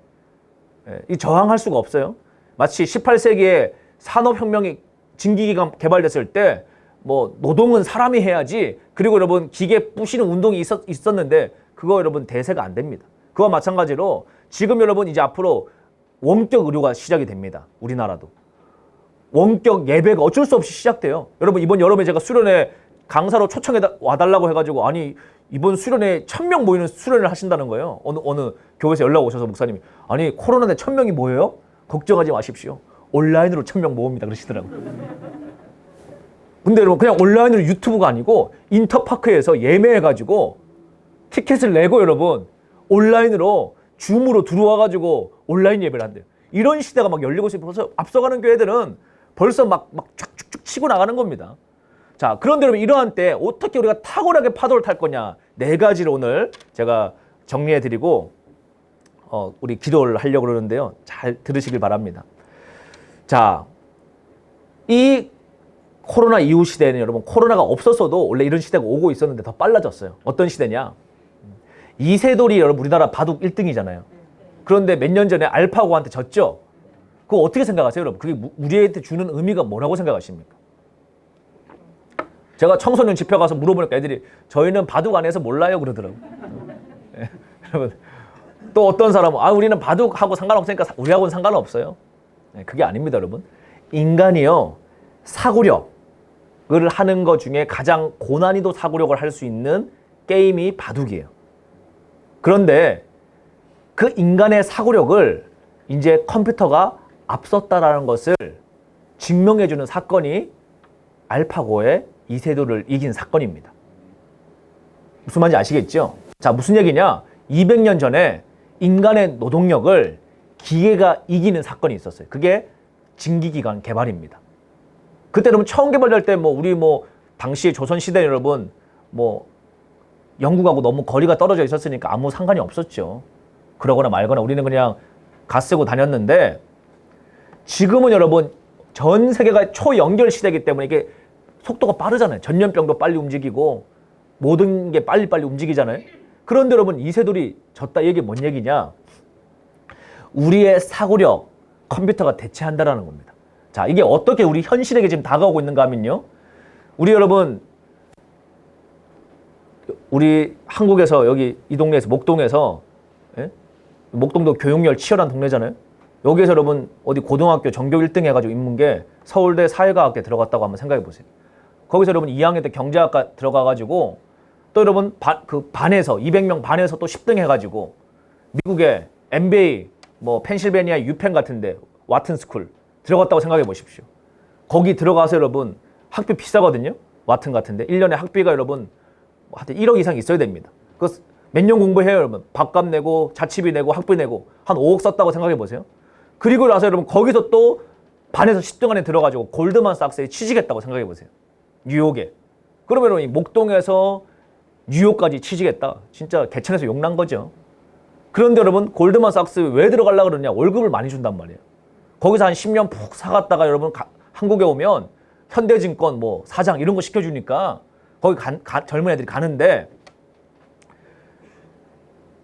이 저항할 수가 없어요. 마치 18세기에 산업혁명이 증기기가 개발됐을 때 뭐 노동은 사람이 해야지, 그리고 여러분 기계 부시는 운동이 있었는데 그거 여러분 대세가 안 됩니다. 그와 마찬가지로 지금 여러분 이제 앞으로 원격 의료가 시작이 됩니다. 우리나라도. 원격 예배가 어쩔 수 없이 시작돼요. 여러분 이번 여름에 제가 수련회 강사로 초청해 와달라고 해가지고, 아니 이번 수련회 1000명 모이는 수련회를 하신다는 거예요. 어느 교회에서 연락 오셔서 목사님이, 아니 코로나인데 1000명이 뭐예요? 걱정하지 마십시오. 온라인으로 1000명 모읍니다 그러시더라고요. 근데 여러분 그냥 온라인으로 유튜브가 아니고 인터파크에서 예매해가지고 티켓을 내고 여러분 온라인으로 줌으로 들어와가지고 온라인 예배를 한대요. 이런 시대가 막 열리고 있어서 앞서가는 교회들은 벌써 막 쭉쭉쭉 치고 나가는 겁니다. 자, 그런데 여러분 이러한 때 어떻게 우리가 탁월하게 파도를 탈 거냐, 4가지를 오늘 제가 정리해드리고 우리 기도를 하려고 그러는데요. 잘 들으시길 바랍니다. 자, 이 코로나 이후 시대에는 여러분 코로나가 없었어도 원래 이런 시대가 오고 있었는데 더 빨라졌어요. 어떤 시대냐? 이세돌이 여러분 우리나라 바둑 1등이잖아요. 그런데 몇 년 전에 알파고한테 졌죠? 그거 어떻게 생각하세요, 여러분? 그게 우리한테 주는 의미가 뭐라고 생각하십니까? 제가 청소년 집회 가서 물어보니까 애들이 저희는 바둑 안 해서 몰라요 그러더라고요. 네. 여러분 또 어떤 사람은 우리는 바둑하고 상관없으니까 우리하고는 상관없어요. 네, 그게 아닙니다, 여러분. 인간이요, 사고력을 하는 것 중에 가장 고난이도 사고력을 할 수 있는 게임이 바둑이에요. 그런데 그 인간의 사고력을 이제 컴퓨터가 앞섰다라는 것을 증명해주는 사건이 알파고의 이세돌을 이긴 사건입니다. 무슨 말인지 아시겠죠? 자, 무슨 얘기냐? 200년 전에 인간의 노동력을 기계가 이기는 사건이 있었어요. 그게 증기기관 개발입니다. 그때 여러분 처음 개발될 때 우리 당시 조선시대 여러분 영국하고 너무 거리가 떨어져 있었으니까 아무 상관이 없었죠. 그러거나 말거나 우리는 그냥 가 쓰고 다녔는데, 지금은 여러분 전 세계가 초연결 시대이기 때문에 이게 속도가 빠르잖아요. 전염병도 빨리 움직이고 모든 게 빨리빨리 움직이잖아요. 그런데 여러분 이세돌이 졌다, 이게 뭔 얘기냐? 우리의 사고력 컴퓨터가 대체한다라는 겁니다. 자, 이게 어떻게 우리 현실에게 지금 다가오고 있는가 하면요, 우리 여러분 우리 한국에서 여기 이 동네에서 목동에서, 예? 목동도 교육열 치열한 동네잖아요. 여기에서 여러분 어디 고등학교 전교 1등 해가지고 인문계 서울대 사회과학계 들어갔다고 한번 생각해 보세요. 거기서 여러분 2학년 때 경제학과 들어가가지고 또 여러분 반에서 200명 반에서 또 10등 해가지고 미국의 MBA 펜실베니아 유펜 같은데 와튼 스쿨 들어갔다고 생각해 보십시오. 거기 들어가서 여러분 학비 비싸거든요. 와튼 같은데 1년에 학비가 여러분 하여튼 1억 이상 있어야 됩니다. 그 몇 년 공부해요, 여러분. 밥값 내고 자취비 내고 학비 내고 한 5억 썼다고 생각해 보세요. 그리고 나서 여러분 거기서 또 반에서 10등 안에 들어가지고 골드만삭스에 취직했다고 생각해 보세요. 뉴욕에. 그러면 여러분 목동에서 뉴욕까지 취직했다. 진짜 개천에서 욕난 거죠. 그런데 여러분 골드만삭스 왜 들어가려고 그러냐? 월급을 많이 준단 말이에요. 거기서 한 10년 푹 사갔다가 여러분 한국에 오면 현대증권 사장 이런 거 시켜주니까 거기 젊은 애들이 가는데,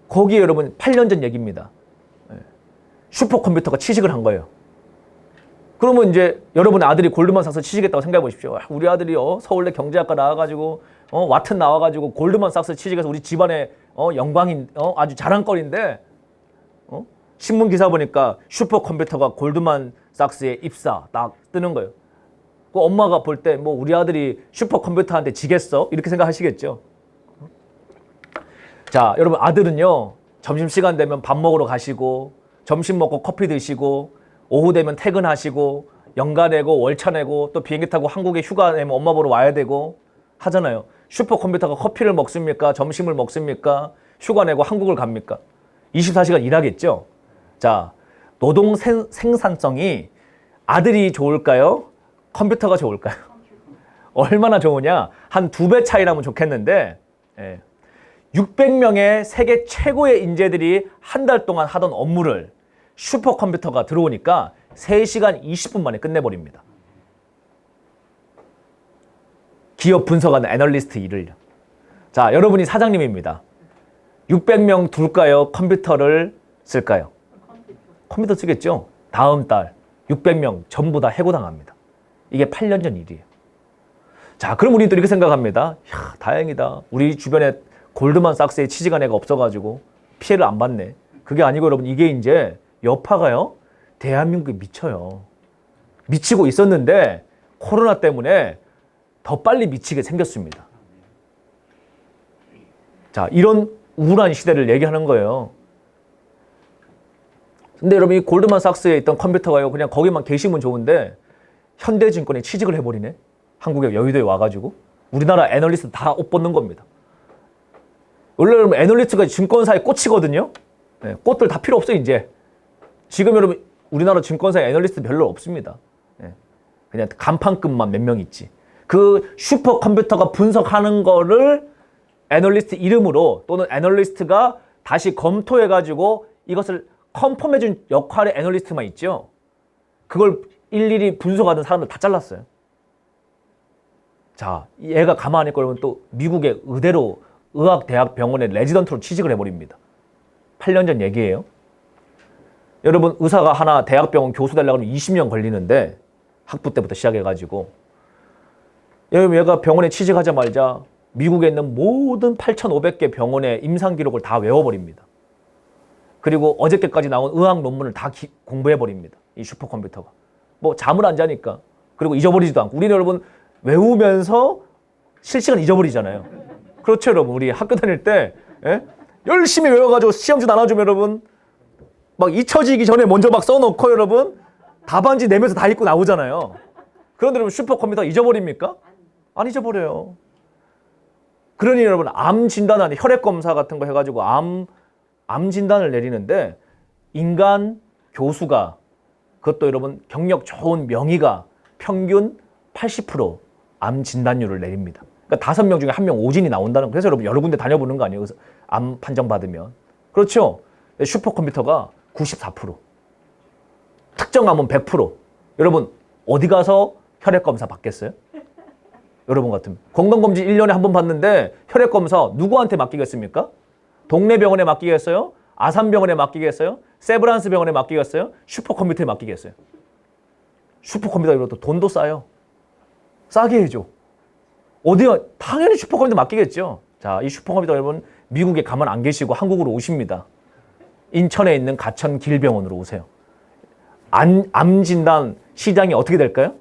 거기에 여러분 8년 전 얘기입니다. 슈퍼컴퓨터가 취직을 한 거예요. 그러면 이제 여러분의 아들이 골드만삭스 취직했다고 생각해 보십시오. 우리 아들이 서울대 경제학과 나와가지고 와튼 나와가지고 골드만삭스 취직해서 우리 집안의 영광인 아주 자랑거리인데, 신문 기사 보니까 슈퍼컴퓨터가 골드만삭스에 입사 딱 뜨는 거예요. 그 엄마가 볼 때 우리 아들이 슈퍼컴퓨터한테 지겠어? 이렇게 생각하시겠죠. 자, 여러분 아들은요 점심시간 되면 밥 먹으러 가시고 점심 먹고 커피 드시고 오후 되면 퇴근하시고 연가 내고 월차 내고 또 비행기 타고 한국에 휴가 내면 엄마 보러 와야 되고 하잖아요. 슈퍼컴퓨터가 커피를 먹습니까? 점심을 먹습니까? 휴가 내고 한국을 갑니까? 24시간 일하겠죠. 자, 노동 생산성이 아들이 좋을까요? 컴퓨터가 좋을까요? 얼마나 좋으냐? 한 2배 차이 나면 좋겠는데, 600명의 세계 최고의 인재들이 한 달 동안 하던 업무를 슈퍼컴퓨터가 들어오니까 3시간 20분 만에 끝내버립니다. 기업 분석하는 애널리스트 일을. 자, 여러분이 사장님입니다. 600명 둘까요? 컴퓨터를 쓸까요? 컴퓨터 쓰겠죠? 다음 달 600명 전부 다 해고당합니다. 이게 8년 전 일이에요. 자, 그럼 우리는 또 이렇게 생각합니다. 야, 다행이다. 우리 주변에 골드만삭스에 취직한 애가 없어가지고 피해를 안 받네. 그게 아니고 여러분, 이게 이제 여파가요, 대한민국에 미쳐요. 미치고 있었는데 코로나 때문에 더 빨리 미치게 생겼습니다. 자, 이런 우울한 시대를 얘기하는 거예요. 근데 여러분, 이 골드만삭스에 있던 컴퓨터가요, 그냥 거기만 계시면 좋은데 현대증권에 취직을 해버리네. 한국의 여의도에 와가지고 우리나라 애널리스트 다 옷 벗는 겁니다. 원래 여러분, 애널리스트가 증권사에 꽂히거든요. 네, 꽃들 다 필요 없어요. 이제 지금 여러분, 우리나라 증권사에 애널리스트 별로 없습니다. 네, 그냥 간판급만 몇 명 있지. 그 슈퍼컴퓨터가 분석하는 거를 애널리스트 이름으로, 또는 애널리스트가 다시 검토해가지고 이것을 컨펌해준 역할의 애널리스트만 있죠. 그걸 일일이 분석하는 사람들 다 잘랐어요. 자, 얘가 가만히 있고, 그러면 또 미국의 의대로, 의학대학병원의 레지던트로 취직을 해버립니다. 8년 전 얘기예요. 여러분, 의사가 하나 대학병원 교수 되려고 하면 20년 걸리는데, 학부 때부터 시작해가지고, 여러분, 얘가 병원에 취직하자마자 미국에 있는 모든 8,500개 병원의 임상 기록을 다 외워버립니다. 그리고 어저께까지 나온 의학 논문을 다 공부해버립니다. 이 슈퍼컴퓨터가. 뭐 잠을 안 자니까. 그리고 잊어버리지도 않고. 우리는 여러분, 외우면서 실시간 잊어버리잖아요. 그렇죠, 여러분. 우리 학교 다닐 때 열심히 외워가지고 시험지 나눠주면 여러분, 막 잊혀지기 전에 먼저 막 써놓고 여러분, 답안지 내면서 다 읽고 나오잖아요. 그런데 여러분, 슈퍼컴퓨터 잊어버립니까? 안 잊어버려요. 그러니 여러분, 암 진단하는 혈액 검사 같은 거 해가지고 암 진단을 내리는데, 인간 교수가, 그것도 여러분 경력 좋은 명의가 평균 80% 암 진단율을 내립니다. 그러니까 5명 중에 1명 오진이 나온다는 거. 그래서 여러분, 여러 군데 다녀보는 거 아니에요? 그래서 암 판정 받으면. 그렇죠? 슈퍼컴퓨터가 94%. 특정 암은 100%. 여러분, 어디 가서 혈액검사 받겠어요? 여러분 같으면. 건강검진 1년에 한 번 받는데 혈액검사 누구한테 맡기겠습니까? 동네 병원에 맡기겠어요? 아산병원에 맡기겠어요? 세브란스 병원에 맡기겠어요? 슈퍼컴퓨터에 맡기겠어요? 슈퍼컴퓨터 이것도 돈도 싸요. 싸게 해줘. 어디가, 당연히 슈퍼컴퓨터 맡기겠죠. 자, 이 슈퍼컴퓨터 여러분, 미국에 가만 안 계시고 한국으로 오십니다. 인천에 있는 가천길병원으로 오세요. 암 진단 시장이 어떻게 될까요?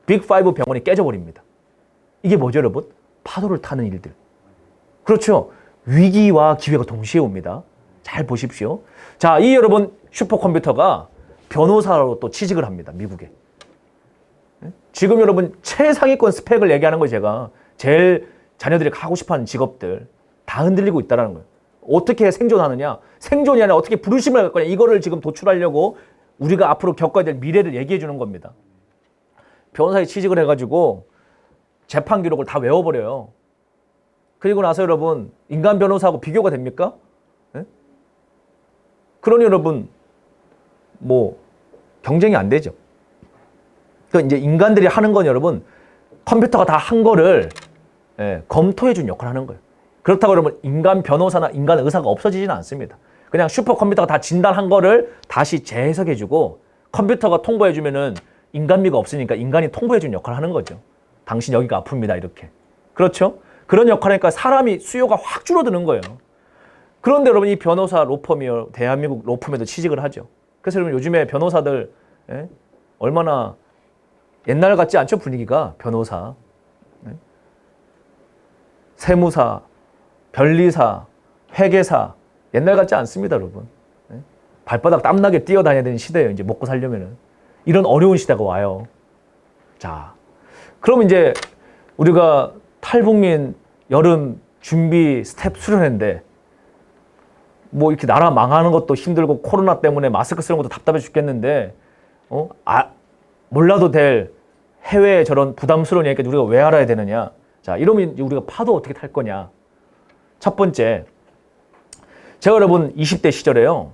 빅5 병원이 깨져버립니다. 이게 뭐죠, 여러분? 파도를 타는 일들. 그렇죠. 위기와 기회가 동시에 옵니다. 잘 보십시오. 자, 이 여러분 슈퍼컴퓨터가 변호사로 또 취직을 합니다. 미국에. 지금 여러분 최상위권 스펙을 얘기하는 거예요. 제가 제일 자녀들이 하고 싶어하는 직업들 다 흔들리고 있다는 거예요. 어떻게 생존하느냐, 생존이 아니라 어떻게 부르심을 할 거냐, 이거를 지금 도출하려고 우리가 앞으로 겪어야 될 미래를 얘기해 주는 겁니다. 변호사에 취직을 해가지고 재판 기록을 다 외워버려요. 그리고 나서 여러분, 인간 변호사하고 비교가 됩니까? 네? 그러니 여러분, 뭐 경쟁이 안 되죠. 그러니까 이제 인간들이 하는 건 여러분, 컴퓨터가 다 한 거를 검토해 준 역할을 하는 거예요. 그렇다고 여러분, 인간 변호사나 인간 의사가 없어지지는 않습니다. 그냥 슈퍼컴퓨터가 다 진단한 거를 다시 재해석해 주고, 컴퓨터가 통보해 주면은 인간미가 없으니까 인간이 통보해 준 역할을 하는 거죠. 당신 여기가 아픕니다, 이렇게. 그렇죠? 그런 역할이니까 사람이 수요가 확 줄어드는 거예요. 그런데 여러분, 이 변호사 로펌이요, 대한민국 로펌에도 취직을 하죠. 그래서 여러분, 요즘에 변호사들 얼마나 옛날 같지 않죠? 분위기가. 변호사, 세무사, 변리사, 회계사, 옛날 같지 않습니다, 여러분. 발바닥 땀나게 뛰어다녀야 되는 시대예요. 이제 먹고 살려면은. 이런 어려운 시대가 와요. 자, 그럼 이제 우리가 탈북민 여름 준비 스텝 수련회인데, 뭐 이렇게 나라 망하는 것도 힘들고 코로나 때문에 마스크 쓰는 것도 답답해 죽겠는데, 몰라도 될 해외의 저런 부담스러운 얘기까지 우리가 왜 알아야 되느냐. 자, 이러면 우리가 파도 어떻게 탈 거냐. 첫 번째, 제가 여러분 20대 시절에요,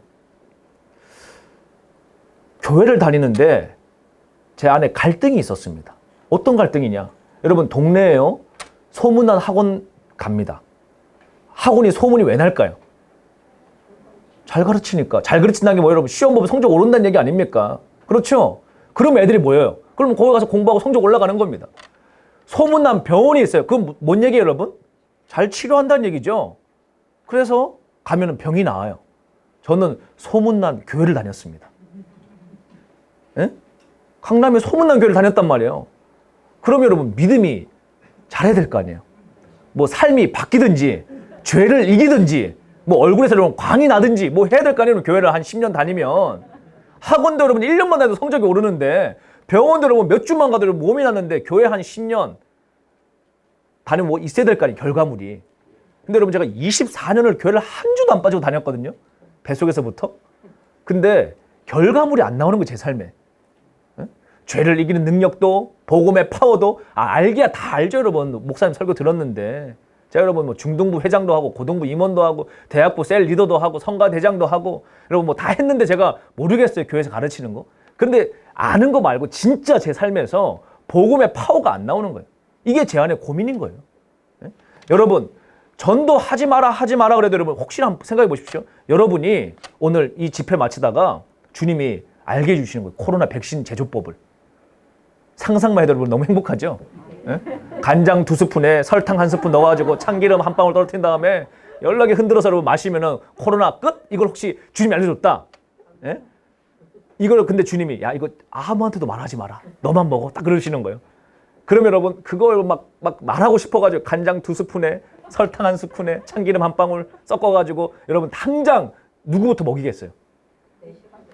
교회를 다니는데 제 안에 갈등이 있었습니다. 어떤 갈등이냐. 여러분, 동네에요, 소문난 학원 갑니다. 학원이 소문이 왜 날까요? 잘 가르치니까. 잘 가르친다는 게 뭐 여러분, 시험 보면 성적 오른다는 얘기 아닙니까? 그렇죠? 그러면 애들이 뭐예요? 그럼 거기 가서 공부하고 성적 올라가는 겁니다. 소문난 병원이 있어요. 그건 뭔 얘기예요, 여러분? 잘 치료한다는 얘기죠. 그래서 가면은 병이 나아요. 저는 소문난 교회를 다녔습니다. 예? 강남에 소문난 교회를 다녔단 말이에요. 그럼 여러분 믿음이 잘해야 될 거 아니에요. 뭐 삶이 바뀌든지 죄를 이기든지 뭐 얼굴에서 여러분 광이 나든지 뭐 해야 될 거 아니에요. 교회를 한 10년 다니면. 학원도 여러분 1년만 다녀도 성적이 오르는데 병원도 여러분 몇 주만 가도 여러분 몸이 났는데 교회 한 10년 다니면 뭐 있어야 될 거 아니에요. 결과물이. 근데 여러분 제가 24년을 교회를 한 주도 안 빠지고 다녔거든요. 뱃속에서부터. 근데 결과물이 안 나오는 거예요. 제 삶에. 에? 죄를 이기는 능력도 복음의 파워도 알기야 다 알죠. 여러분. 목사님 설교 들었는데 제가 여러분 뭐 중등부 회장도 하고 고등부 임원도 하고 대학부 셀 리더도 하고 성가대장도 하고 여러분 뭐 다 했는데 제가 모르겠어요. 교회에서 가르치는 거. 근데 아는 거 말고 진짜 제 삶에서 복음의 파워가 안 나오는 거예요. 이게 제 안의 고민인 거예요. 에? 여러분 전도 하지 마라 그래도 여러분 혹시나 한번 생각해 보십시오. 여러분이 오늘 이 집회 마치다가 주님이 알게 해주시는 거예요. 코로나 백신 제조법을. 상상만 해도 여러분 너무 행복하죠? 예? 간장 2스푼에 설탕 1스푼 넣어가지고 참기름 한 방울 떨어뜨린 다음에 연락이 흔들어서 여러분 마시면은 코로나 끝? 이걸 혹시 주님이 알려줬다? 예? 이걸 근데 주님이 야 이거 아무한테도 말하지 마라. 너만 먹어. 딱 그러시는 거예요. 그러면 여러분 그걸 막 말하고 싶어가지고 간장 2스푼에 설탕 1스푼에 참기름 한 방울 섞어가지고 여러분 당장 누구부터 먹이겠어요?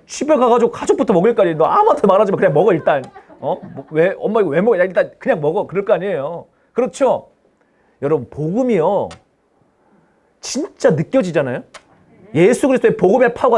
집에 가가지고 가족부터 먹일 거 아니에요. 너 아무한테 말하지 마. 그냥 먹어 일단. 왜 엄마 이거 왜 먹어? 야, 일단 그냥 먹어. 그럴 거 아니에요. 그렇죠? 여러분 복음이요. 진짜 느껴지잖아요. 예수 그리스도의 복음의 파워가